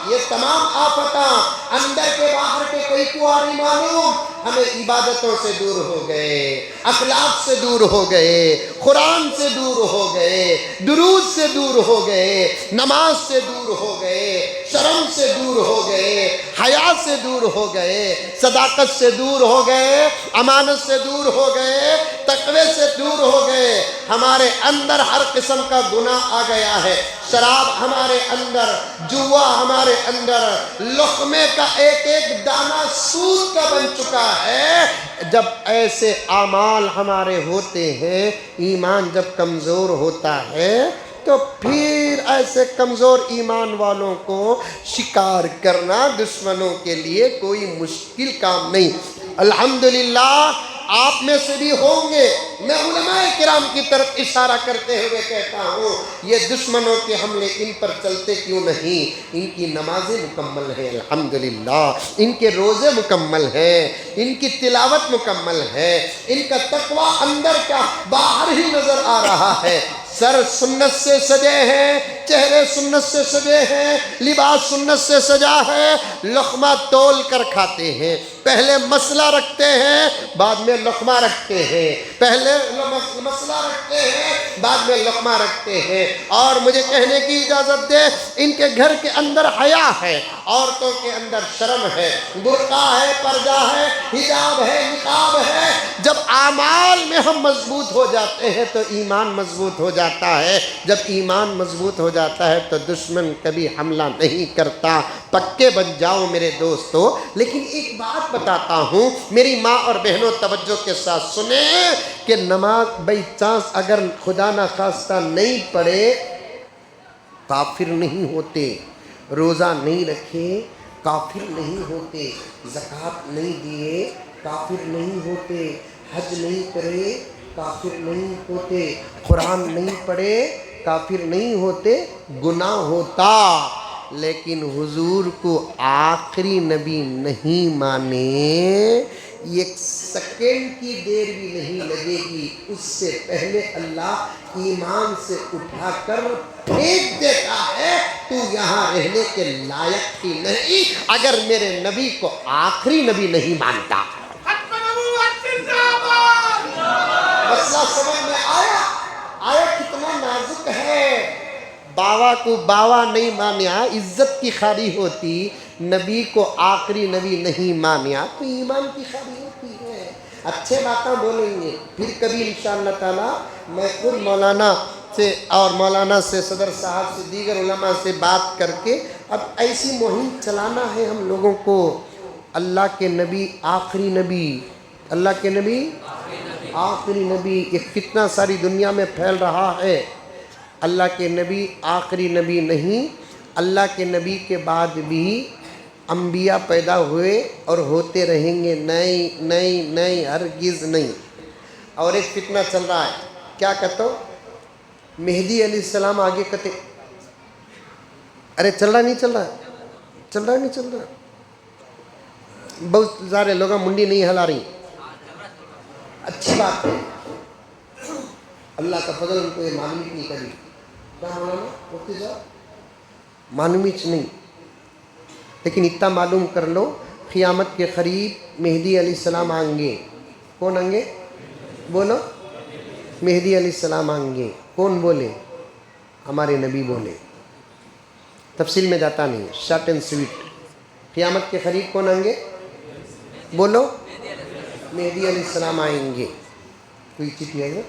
یہ تمام آفتاں اندر کے باہر کے کوئی کواری معلوم، ہمیں عبادتوں سے دور ہو گئے، اخلاق سے دور ہو گئے، قرآن سے دور ہو گئے، درود سے دور ہو گئے، نماز سے دور ہو گئے، شرم سے دور ہو گئے، حیا سے دور ہو گئے، صداقت سے دور ہو گئے، امانت سے دور ہو گئے، تقوی سے دور ہو گئے۔ ہمارے اندر ہر قسم کا گناہ آ گیا ہے، شراب ہمارے اندر، جوا ہمارے اندر، لقمے کا ایک ایک دانہ سود کا بن چکا ہے۔ جب ایسے اعمال ہمارے ہوتے ہیں، ایمان جب کمزور ہوتا ہے تو پھر ایسے کمزور ایمان والوں کو شکار کرنا دشمنوں کے لیے کوئی مشکل کام نہیں۔ الحمدللہ آپ میں سے بھی ہوں گے، میں علماء کرام کی طرف اشارہ کرتے ہوئے کہتا ہوں، یہ دشمنوں کے حملے ان پر چلتے کیوں نہیں؟ ان کی نمازیں مکمل ہیں الحمدللہ، ان کے روزے مکمل ہیں، ان کی تلاوت مکمل ہے، ان کا تقوی اندر کا باہر ہی نظر آ رہا ہے۔ سر سنت سے سجے ہیں، چہرے سنت سے سجے ہیں، لباس سنت سے سجا ہے، لقمہ تول کر کھاتے ہیں، پہلے مسئلہ رکھتے ہیں بعد میں لقمہ رکھتے ہیں، پہلے مسئلہ رکھتے ہیں بعد میں لقمہ رکھتے ہیں۔ اور مجھے کہنے کی اجازت دے، ان کے گھر کے اندر حیا ہے، عورتوں کے اندر شرم ہے، برقع ہے، پردہ ہے، حجاب ہے، نقاب ہے۔ جب اعمال میں ہم مضبوط ہو جاتے ہیں تو ایمان مضبوط ہو جاتا ہے، جب ایمان مضبوط ہو جاتا ہے تو دشمن کبھی حملہ نہیں کرتا۔ پکے بن جاؤ میرے دوستو۔ لیکن ایک بات بتاتا ہوں، میری ماں اور بہنوں توجہ کے ساتھ سنیں کہ نماز بائی چانس اگر خدا نہ خواستہ نہیں پڑھے کافر نہیں ہوتے، روزہ نہیں رکھے کافر نہیں ہوتے، زکوٰۃ نہیں دیے کافر نہیں ہوتے، حج نہیں کرے کافر نہیں ہوتے، قرآن نہیں پڑھے کافر نہیں ہوتے، گناہ ہوتا۔ لیکن حضور کو آخری نبی نہیں مانے، ایک سیکنڈ کی دیر بھی نہیں لگے گی، اس سے پہلے اللہ ایمان سے اٹھا کر پھینک دیتا ہے، تو یہاں رہنے کے لائق ہی نہیں اگر میرے نبی کو آخری نبی نہیں مانتا۔ مسئلہ سمجھ میں آیا؟ آیا کتنا نازک ہے۔ باوا کو باوا نہیں مانیا عزت کی خاری ہوتی، نبی کو آخری نبی نہیں مانیا تو ایمان کی خاری ہوتی ہے۔ اچھے باتیں بولیں گے، پھر کبھی انشاءاللہ تعالی میں خود مولانا سے اور مولانا سے صدر صاحب سے دیگر علماء سے بات کر کے اب ایسی مہم چلانا ہے ہم لوگوں کو۔ اللہ کے نبی آخری نبی، اللہ کے نبی آخری نبی، یہ کتنا ساری دنیا میں پھیل رہا ہے۔ اللہ کے نبی آخری نبی نہیں، اللہ کے نبی کے بعد بھی انبیاء پیدا ہوئے اور ہوتے رہیں گے، نہیں ہرگز نہیں۔ اور ایک فتنہ چل رہا ہے، کیا کہتا ہو؟ مہدی علیہ السلام آگے کہتے، ارے چل رہا نہیں چل رہا، چل رہا نہیں چل رہا، بہت سارے لوگ منڈی نہیں ہلا رہی، اچھی بات ہے، اللہ کا فضل ان کو یہ معلوم نہیں کری، کیا مولانا مفتی صاحب معلوم ہی نہیں، لیکن اتنا معلوم کر لو قیامت کے قریب مہدی علیہ السلام آئیں گے۔ کون آئیں گے؟ بولو، مہدی علیہ السلام آئیں گے۔ کون بولے؟ ہمارے نبی بولے، تفصیل میں جاتا نہیں، شارٹ اینڈ سویٹ۔ قیامت کے قریب کون آئیں گے؟ بولو، مہدی علیہ السلام آئیں گے۔ کوئی چیز ہے نا؟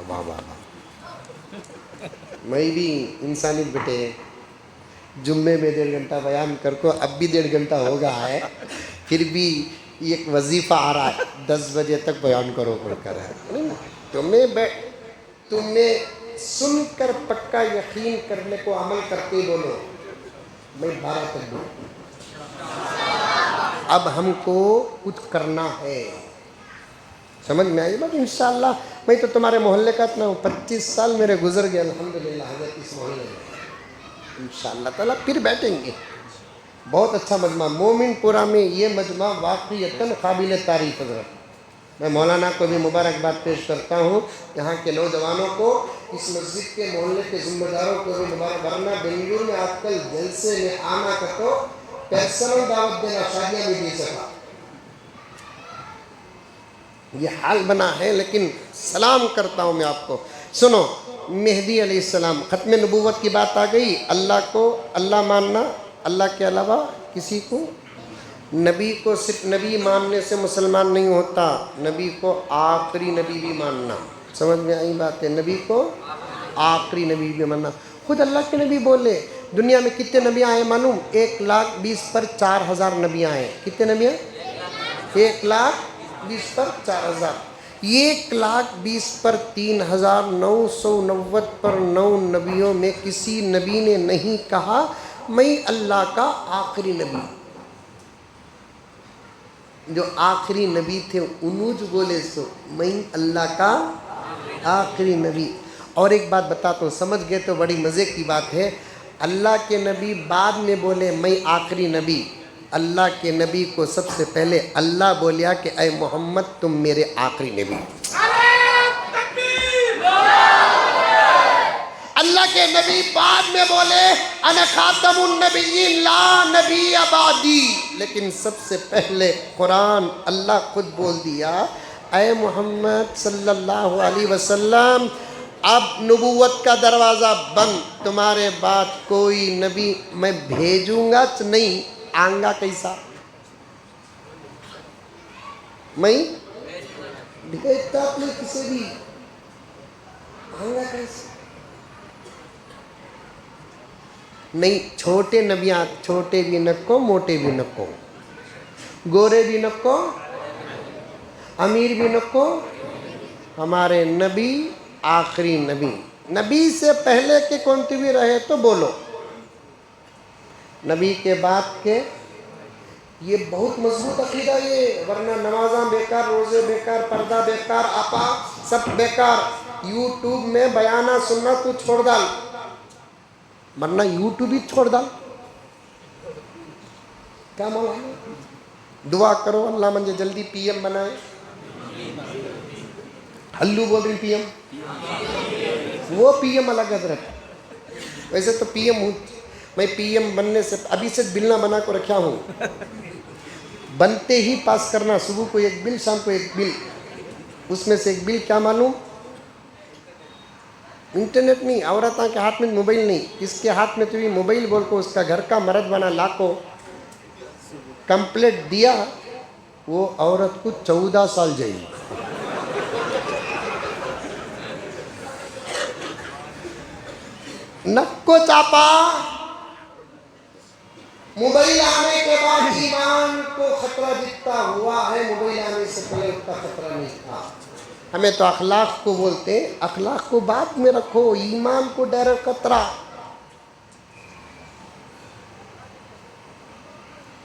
واہ واہ واہ، میں بھی انسانیت بیٹے جمعے میں 1.5 گھنٹہ بیان کر کو، اب بھی 1.5 گھنٹہ ہو گیا ہے، پھر بھی ایک وظیفہ آ رہا ہے 10 بجے تک بیان کرو پڑھ کر ہے۔ تمہیں سن کر پکا یقین کرنے کو عمل کرتے بولو، میں 12 تک بولوں۔ اب ہم کو کچھ کرنا ہے، سمجھ میں آئی بات؟ انشاءاللہ میں تو تمہارے محلے کا اتنا ہوں، 25 سال میرے گزر گئے الحمدللہ حضرت اس محلے میں، انشاءاللہ تعالیٰ پھر بیٹھیں گے۔ بہت اچھا مجمع مومن پورہ میں، یہ مجمع واقعیتاً قابل تعریف حضرت۔ میں مولانا کو بھی مبارکباد پیش کرتا ہوں، یہاں کے نوجوانوں کو، اس مسجد کے محلے کے ذمہ داروں کو بھی مبارک، ورنہ بنگلور میں آج کل جلسے میں آنا کا تو پرسنل دعوت دینا، شادیاں بھی دے سکا، یہ حال بنا ہے۔ لیکن سلام کرتا ہوں میں آپ کو، سنو، مہدی علیہ السلام، ختم نبوت کی بات آ گئی، اللہ کو اللہ ماننا، اللہ کے علاوہ کسی کو، نبی کو صرف نبی ماننے سے مسلمان نہیں ہوتا، نبی کو آخری نبی بھی ماننا، سمجھ میں آئی بات ہے؟ نبی کو آخری نبی بھی ماننا۔ خود اللہ کے نبی بولے، دنیا میں کتنے نبی آئے معلوم؟ 1,20,000 پر 4,000 نبی آئے۔ کتنے نبی آئے؟ 1,20,000 پر 4,000۔ 1,20,000 پر 3,990 پر 9 نبیوں میں کسی نبی نے نہیں کہا میں اللہ کا آخری نبی۔ جو آخری نبی تھے انوج بولے سو میں اللہ کا آخری نبی۔ اور ایک بات بتاتا ہوں، سمجھ گئے تو بڑی مزے کی بات ہے، اللہ کے نبی بعد میں بولے میں آخری نبی، اللہ کے نبی کو سب سے پہلے اللہ بولیا کہ اے محمد تم میرے آخری نبی۔ اللہ کے نبی بعد میں بولے انا خاتم النبیین لا نبی بعدی، لیکن سب سے پہلے قرآن اللہ خود بول دیا اے محمد صلی اللہ علیہ وسلم اب نبوت کا دروازہ بند، تمہارے بعد کوئی نبی میں بھیجوں گا نہیں، آنگا کیسا میں بھیجتا اپنے کسی بھی، آنگا کیسا نہیں، چھوٹے نبیاں، چھوٹے بھی نکو موٹے بھی نکو، گورے بھی نکو امیر بھی نکو، ہمارے نبی آخری نبی، نبی سے پہلے کے کونتی بھی رہے تو بولو، نبی کے بعد کے، یہ بہت مضبوط عقیدہ یہ، ورنہ نمازاں بیکار، روزے بیکار، پردہ بیکار، آپا سب بیکار، یوٹیوب میں بیانہ سننا تو چھوڑ ڈال، ورنہ یوٹیوب ہی چھوڑ ڈال، کیا مولانا دعا کرو اللہ مجھے جلدی پی ایم بنائے، ہلو بول رہی پی ایم، وہ پی ایم الگ حضرت، ویسے تو پی ایم ہوں میں، پی ایم بننے سے ابھی سے بل نہ بنا کو رکھا ہوں، بنتے ہی پاس کرنا، صبح کو ایک بل شام کو ایک بل، اس میں سے ایک بل کیا معلوم، انٹرنیٹ نہیں، عورتوں کے ہاتھ میں موبائل نہیں، کس کے ہاتھ میں تو بھی موبائل بول کو اس کا گھر کا مرد بنا لاکھوں کمپلیٹ دیا، وہ عورت کو 14 سال جائے، نکو چاپا، موبائل آنے کے بعد ایمان کو خطرہ جتنا ہوا ہے، موبائل آنے سے پہلے اتنا خطرہ نہیں تھا، ہمیں تو اخلاق کو بولتے ہیں، اخلاق کو بعد میں رکھو، ایمان کو ڈائریکٹ خطرہ،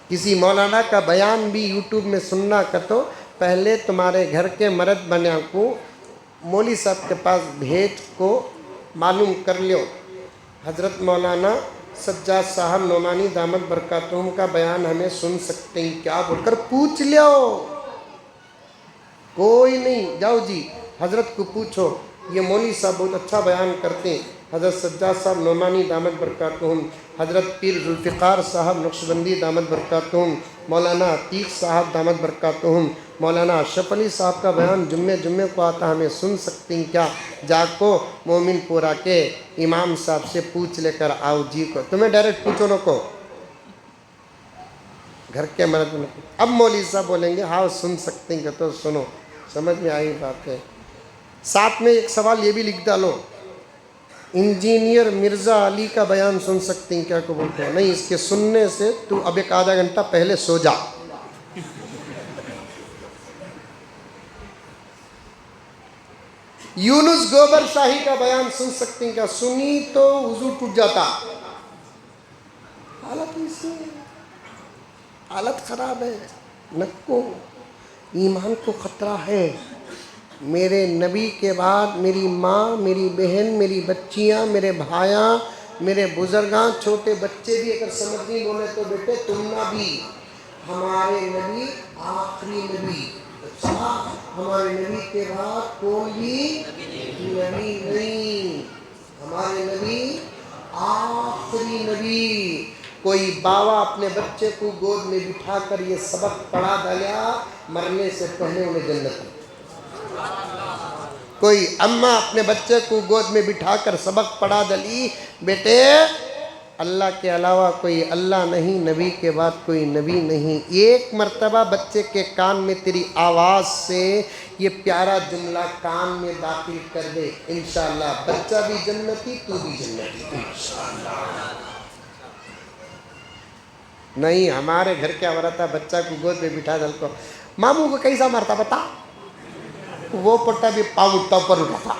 کسی مولانا کا بیان بھی یوٹیوب میں سننا کتو، پہلے تمہارے گھر کے مرد بنیا کو مولوی صاحب کے پاس بھیج کو معلوم کر لیو، حضرت مولانا سجاد صاحب نعمانی دامت برکاتہم کا بیان ہمیں سن سکتے ہیں کیا، بول کر پوچھ لیو، کوئی نہیں، جاؤ جی حضرت کو پوچھو، یہ مولوی صاحب بہت اچھا بیان کرتے ہیں، حضرت سجاد صاحب نعمانی دامت برکاتہم، حضرت پیر ذوالفقار صاحب نقشبندی دامت برکاتہم، مولانا عتیق صاحب دامت برکاتہم، مولانا اشرف علی صاحب کا بیان جمعے کو آتا، ہمیں سن سکتے ہیں کیا، جا کو مومن پورا کے امام صاحب سے پوچھ لے کر آؤ جی کو، تمہیں ڈائریکٹ پوچھو نہ کو، گھر کے مرد میں، اب مولوی صاحب بولیں گے ہاں سن سکتے ہیں کہ تو سنو، سمجھ میں آئی بات ہے، ساتھ میں ایک سوال یہ بھی لکھ ڈالو، انجینئر مرزا علی کا بیان سن سکتے ہیں کیا کو بولتے ہیں، نہیں اس کے سننے سے تو اب ایک آدھا گھنٹہ پہلے سو جا، یونس گوبر شاہی کا بیان سن سکتے ہیں کیا، سنی تو وضو ٹوٹ جاتا، حالت اس میں حالت خراب ہے، نکو ایمان کو خطرہ ہے، میرے نبی کے بعد میری ماں، میری بہن، میری بچیاں، میرے بھائیاں، میرے بزرگاں، چھوٹے بچے بھی اگر سمجھ نہیں بولے تو بیٹے تم نہ بھی، ہمارے نبی آخری نبی، اچھا ہمارے نبی کے بعد کوئی بھی نبی نہیں، ہمارے نبی آخری نبی، کوئی باوا اپنے بچے کو گود میں بٹھا کر یہ سبق پڑھا ڈالیا، مرنے سے پہلے انہیں جنت میں، کوئی اماں اپنے بچے کو گود میں بٹھا کر سبق پڑھا ڈلی، بیٹے اللہ کے علاوہ کوئی اللہ نہیں، نبی کے بعد کوئی نبی نہیں، ایک مرتبہ بچے کے کان میں تیری آواز سے یہ پیارا جملہ کان میں داخل کر دے، انشاءاللہ بچہ بھی جنتی تو بھی جنتی انشاءاللہ، نہیں ہمارے گھر کیا ہو رہا تھا، بچہ کو گود میں بٹھا ڈال کو ماموں کو کیسا مارتا بتا، وہ پٹا بھی پاؤں اٹھتا پر اٹھا تھا،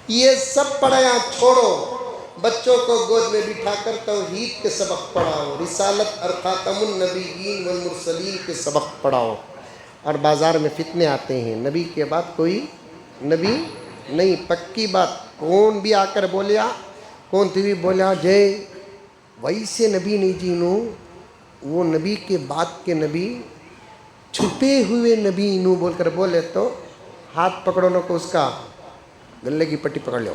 یہ سب پڑھایا چھوڑو، بچوں کو گود میں بٹھا کر توحید کے سبق پڑھاؤ، رسالت اور خاتم النبیین والمرسلین کے سبق پڑھاؤ، اور بازار میں فتنے آتے ہیں، نبی کے بعد کوئی نبی نہیں، پکی بات، کون بھی آ کر بولیا، کون تھی بھی بولیا جے ویسے نبی نہیں جینو، وہ نبی کے بعد کے نبی چھپے ہوئے نبی نو بول کر بولے تو ہاتھ پکڑو نہ کو اس کا گلے کی پٹی پکڑ لو،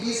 20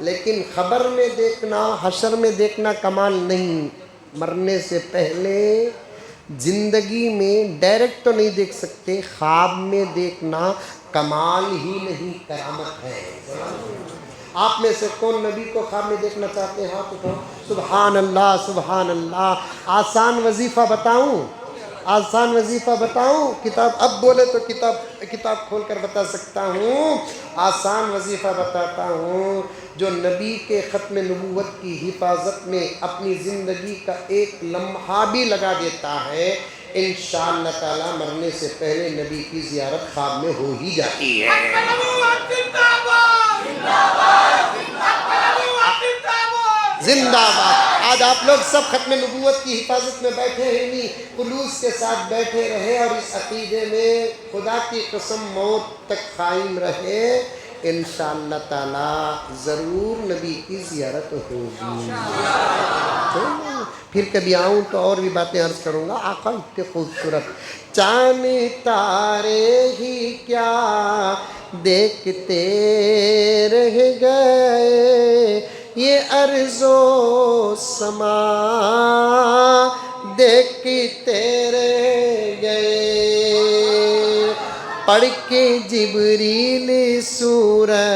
لیکن خبر میں دیکھنا، حشر میں دیکھنا کمال نہیں، مرنے سے پہلے زندگی میں ڈائریکٹ تو نہیں دیکھ سکتے، خواب میں دیکھنا کمال ہی نہیں، کرامت ہے۔ آپ میں سے کون نبی کو خواب میں دیکھنا چاہتے ہیں؟ ہاتھ اٹھاؤ۔ سبحان اللہ، سبحان اللہ۔ آسان وظیفہ بتاؤں؟ آسان وظیفہ بتاؤں؟ کتاب اب بولے تو کتاب کھول کر بتا سکتا ہوں۔ آسان وظیفہ بتاتا ہوں، جو نبی کے ختم نبوت کی حفاظت میں اپنی زندگی کا ایک لمحہ بھی لگا دیتا ہے، انشاءاللہ تعالی مرنے سے پہلے نبی کی زیارت خواب میں ہو ہی جاتی ہے۔ زندہ باد۔ آج آپ لوگ سب ختم نبوت کی حفاظت میں بیٹھے ہیں، نہیں خلوص کے ساتھ بیٹھے رہے اور اس عقیدے میں خدا کی قسم موت تک قائم رہے، انشاءاللہ تعالی ضرور نبی کی زیارت ہوگی۔ پھر کبھی آؤں تو اور بھی باتیں عرض کروں گا۔ آقا اتنے خوبصورت، چاند تارے ہی کیا دیکھتے رہ گئے، یہ ارض و سما دیکھتے رہ گئے، پڑھ کے جبریل سورہ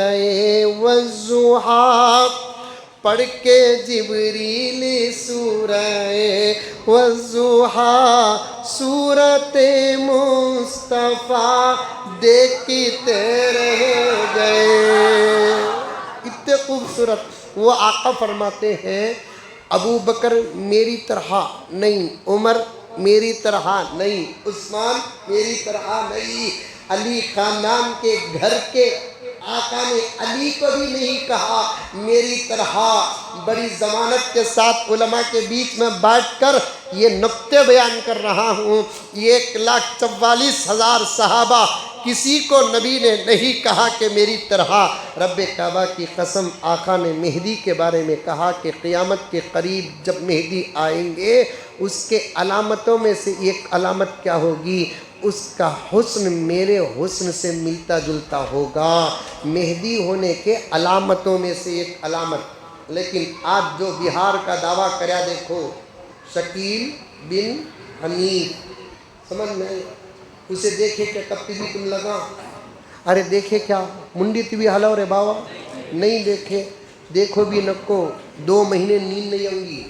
والضحیٰ، پڑھ کے جبریل سورہ والضحیٰ، سورت مصطفیٰ دیکھتے رہ گئے۔ اتنے خوبصورت وہ آقا فرماتے ہیں، ابو بکر میری طرح نہیں، عمر میری طرح نہیں، عثمان میری طرح نہیں، علی خاندان کے گھر کے آقا نے علی کو بھی نہیں کہا میری طرح۔ بڑی ضمانت کے ساتھ علماء کے بیچ میں بیٹھ کر یہ نقطے بیان کر رہا ہوں، 1,44,000 صحابہ کسی کو نبی نے نہیں کہا کہ میری طرح۔ رب کعبہ کی قسم، آقا نے مہدی کے بارے میں کہا کہ قیامت کے قریب جب مہدی آئیں گے، اس کے علامتوں میں سے ایک علامت کیا ہوگی؟ اس کا حسن میرے حسن سے ملتا جلتا ہوگا۔ مہدی ہونے کے علامتوں میں سے ایک علامت۔ لیکن آج جو بہار کا دعویٰ کریا دیکھو، شکیل بن حمید، سمجھ میں اسے دیکھے کیا کب بھی تم لگا؟ ارے دیکھے کیا منڈی تبھی حلو رے باوا؟ نہیں دیکھے، دیکھو بھی نکو، 2 مہینے نیند نہیں آؤں گی،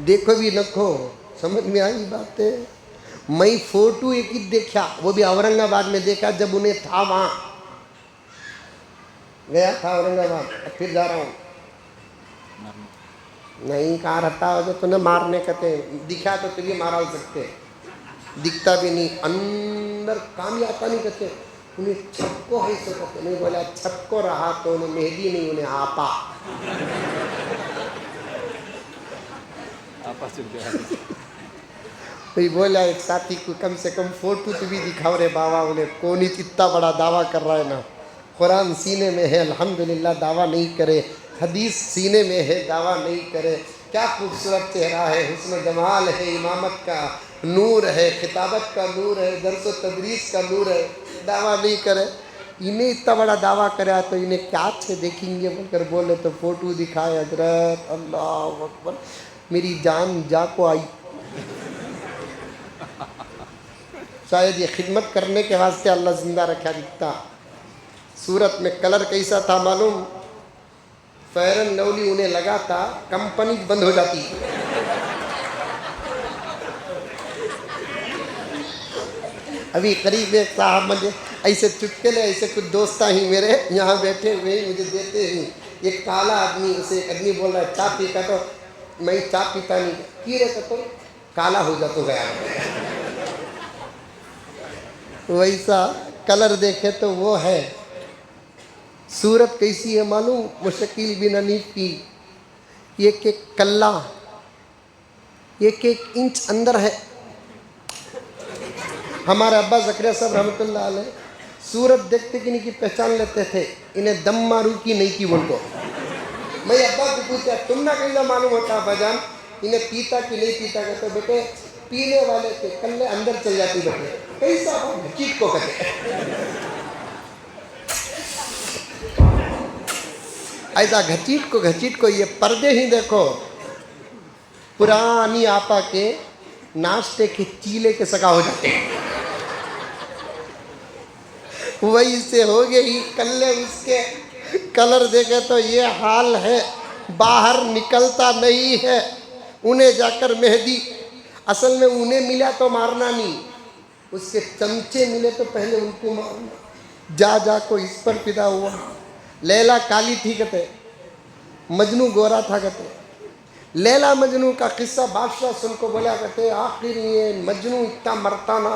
دیکھو بھی نکو۔ سمجھ میں آئی بات ہے؟ میں فوٹو ایک ہی دیکھا، وہ بھی اورنگ آباد میں دیکھا، جب انہیں تھا وہاں گیا تھا اورنگ آباد، پھر جا رہا ہوں، نہیں کہاں رہتا ہو جو تمہیں مارنے کہتے ہیں، دکھا تو تجھے مارا ہو سکتے، دکھتا بھی نہیں، اندر کام آتا نہیں کہتے، انہیں چھپ کو ہے سے کہتے نہیں، بولا چھپ کو رہا تو انہیں مہدی نہیں، انہیں آپا بھئی بولا ایک ساتھی کو کم سے کم فوٹو تو بھی دکھاؤ رے بابا، انہیں کون ہی اتنا بڑا دعویٰ کر رہا ہے نا، قرآن سینے میں ہے الحمدللہ دعویٰ نہیں کرے، حدیث سینے میں ہے دعویٰ نہیں کرے، کیا خوبصورت چہرہ ہے، حسن و جمال ہے، امامت کا نور ہے، خطابت کا نور ہے، درس و تدریس کا نور ہے، دعویٰ نہیں کرے۔ انہیں اتنا بڑا دعویٰ کرا تو انہیں کیا اچھے دیکھیں گے بول کر بولے تو فوٹو دکھائے، حضرت اللہ اکبر، میری جان جا کو آئی۔ شاید یہ خدمت کرنے کے واسطے اللہ زندہ رکھا دکھتا۔ صورت میں کلر کیسا تھا معلوم؟ فیئر اینڈ لولی انہیں لگا تھا کمپنی بند ہو جاتی، ابھی قریب ایک صاحب مجھے ایسے چٹکلے ایسے کچھ دوستہ ہی میرے یہاں بیٹھے ہوئے مجھے دیتے ہیں، ایک کالا آدمی، اسے ایک آدمی بول رہا ہے چائے پیتا، تو میں چائے پیتا نہیں، کی رہتا تو کالا ہو جاتا گیا، ویسا کلر دیکھے تو وہ ہے۔ صورت کیسی ہے معلوم؟ مشکیل بن حنیف کی ایک کلہ 1 انچ اندر ہے۔ ہمارے ابا زکریا صاحب رحمۃ اللہ علیہ صورت دیکھتے کہ نہیں کی پہچان لیتے تھے، انہیں دم مارو کی نہیں کی بول کو۔ میں ابا کو پوچھا تم نہ کیسا معلوم ہوتا ابا جان انہیں پیتا کہ نہیں پیتا؟ کہتے بیٹے پینے والے کے کلے اندر چل جاتی، بیٹے کیسا چیٹ کو کہتے ایسا گھچیٹ کو یہ پردے ہی دیکھو، پرانی آپا کے ناشتے کے چیلے کے سکا ہو جاتے ہیں، وہی سے ہو گئی کلے اس کے کلر دیکھے تو یہ حال ہے، باہر نکلتا نہیں ہے۔ انہیں جا کر مہدی، اصل میں انہیں ملا تو مارنا نہیں، اس کے چمچے ملے تو پہلے ان کو مارنا، جا کو اس پر فدا ہوا۔ لیلا کالی تھی کہتے، مجنو گورا تھا کہتے، لیلا مجنو کا قصہ بادشاہ سن کو بولا کرتے، آخر یہ مجنو اتنا مرتا نہ،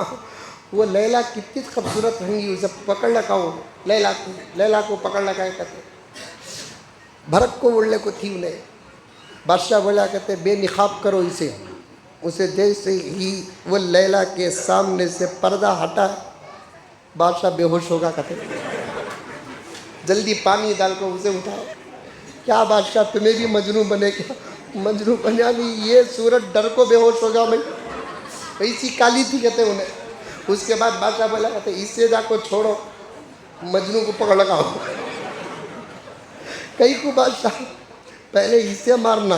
وہ لیلا کتنی خوبصورت رہنگی، اسے پکڑ لگاؤ، لیلا کو پکڑ لگائے کہتے، بھرک کو اڑنے کو تھی انہیں، بادشاہ بولا کرتے بے نقاب کرو اسے جیسے ہی وہ لیلا کے سامنے سے پردہ ہٹا، بادشاہ بے ہوش ہوگا کہتے، جلدی پانی ڈال کو اسے اٹھاؤ، کیا بادشاہ تمہیں بھی مجنو بنے گا؟ مجنو بنیا نہیں، یہ صورت ڈر کو بے ہوش ہوگا میں، ایسی کالی تھی کہتے انہیں۔ اس کے بعد بادشاہ بولا کہتے اس سے جا کو چھوڑو، مجنو کو پکڑ لگاؤ، کئی کو بادشاہ پہلے اس سے مارنا،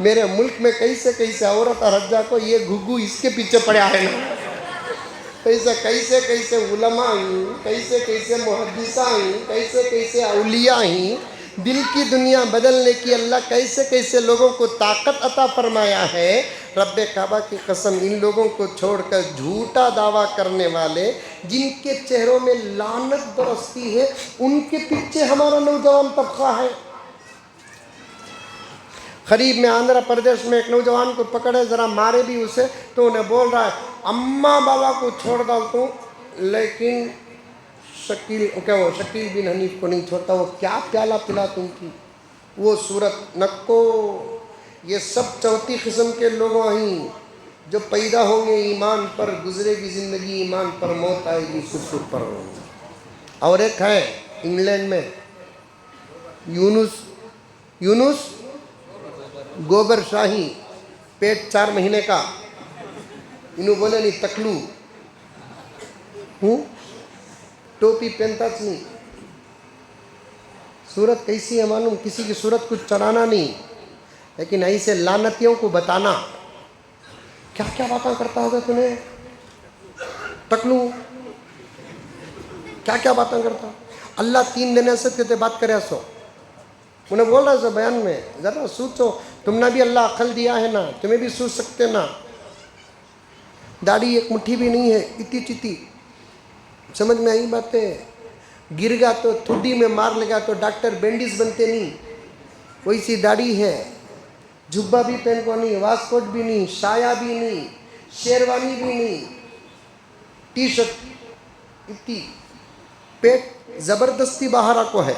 میرے ملک میں کیسے عورت اور رجا کو یہ گھگو اس کے پیچھے پڑیا ہے نا، کیسے علماء ہیں، کیسے محدثہ ہیں، کیسے اولیاء ہیں، دل کی دنیا بدلنے کی اللہ کیسے لوگوں کو طاقت عطا فرمایا ہے۔ رب کعبہ کی قسم، ان لوگوں کو چھوڑ کر جھوٹا دعویٰ کرنے والے جن کے چہروں میں لعنت برستی ہے، ان کے پیچھے ہمارا نوجوان طبقہ ہے۔ قریب میں آندھرا پردیش میں ایک نوجوان کو پکڑے، ذرا مارے بھی اسے تو انہیں بول رہا ہے اماں بابا کو چھوڑ ڈالتا ہوں لیکن شکیل بن حنیف کو نہیں چھوڑتا، وہ کیا پیالہ پلا تم کی، وہ صورت نکو۔ یہ سب چوتھی قسم کے لوگوں ہیں جو پیدا ہوں گے ایمان پر، گزرے گی زندگی ایمان پر، موت آئے گی کفر پر۔ اور ایک ہے انگلینڈ میں یونس گوبر شاہی، پیٹ 4 مہینے کا، انہوں بولے نہیں تکلو ہوں، ٹوپی پہنتا نہیں، صورت کیسی ہے معلوم، کسی کی صورت کچھ چرانا نہیں، لیکن ایسے لعنتیوں کو بتانا کیا باتیں کرتا ہوگا تمہیں، تکلو کیا باتیں کرتا، اللہ 3 دن ایسے کہتے بات کرے سو، انہیں بول رہا ہے سو بیان میں، ذرا سوچو، تم نے بھی اللہ عقل دیا ہے نا، تمہیں بھی سوچ سکتے نا، داڑھی ایک مٹھی بھی نہیں ہے، اتنی چیتی، سمجھ میں آئی باتیں، گر گا تو تھوڑی میں مار لگا تو ڈاکٹر بینڈیز بنتے نہیں، ویسی داڑھی ہے، جھبا بھی پہن کو نہیں، واسکوٹ بھی نہیں، شایا بھی نہیں، شیروانی بھی نہیں، ٹی شرٹ اتنی، پیٹ زبردستی باہر کو ہے،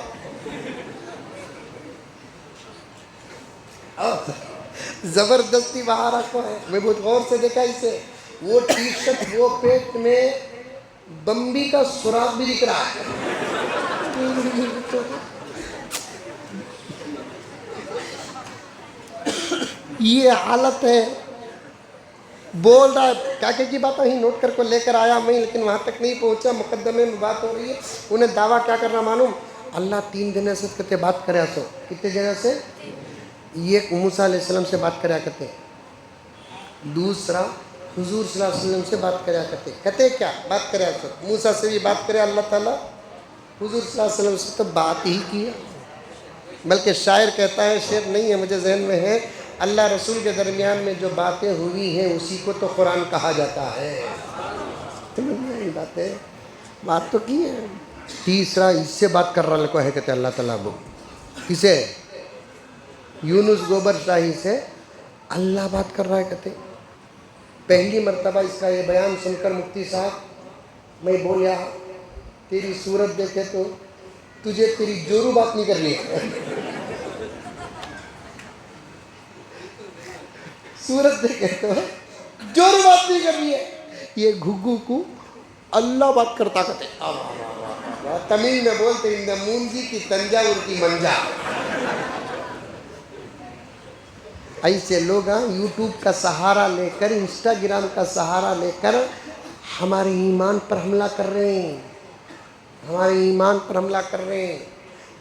زبردستی باہر کو ہے، میں بہت غور سے دیکھا اسے، وہ ٹی شرٹ وہ پیٹ میں بمبی کا سراغ بھی دکھ رہا ہے، یہ حالت ہے، بول رہا ہے کیا کی باتیں ہی نوٹ کر کو لے کر آیا میں، لیکن وہاں تک نہیں پہنچا، مقدمے میں بات ہو رہی ہے، انہیں دعویٰ کیا کرنا معلوم، اللہ 3 دن سے کہتے بات کریا سو، کتنے جگہ سے، یہ موسیٰ علیہ السلام سے بات کریا کرتے، دوسرا حضور صلی اللہ علیہ وسلم سے بات کریا کرتے، کہتے کیا بات کریا سو، موسیٰ سے بھی بات کریا اللہ تعالیٰ، حضور صلی اللہ علیہ وسلم سے تو بات ہی کیا، بلکہ شاعر کہتا ہے، شعر نہیں ہے مجھے ذہن میں ہے، اللہ رسول کے درمیان میں جو باتیں ہوئی ہیں اسی کو تو قرآن کہا جاتا ہے، بات تو کی ہے۔ تیسرا اس سے بات کر رہا ہے کہتے اللہ تعالیٰ وہ کسے، یونس گوبر شاہی سے اللہ بات کر رہا ہے کہتے، پہلی مرتبہ اس کا یہ بیان سن کر مفتی صاحب میں بولیا تیری صورت دیکھے تو تجھے تیری جورو بات نہیں کرنی ہے، صورت دیکھے تو جورو بات نہیں کرنی ہے، یہ گھگو کو اللہ بات کرتا کہتے، تمل میں بولتے ان مونجی کی تنجاور کی منجا، ایسے لوگ یوٹیوب کا سہارا لے کر، انسٹاگرام کا سہارا لے کر ہمارے ایمان پر حملہ کر رہے ہیں، ہمارے ایمان پر حملہ کر رہے ہیں،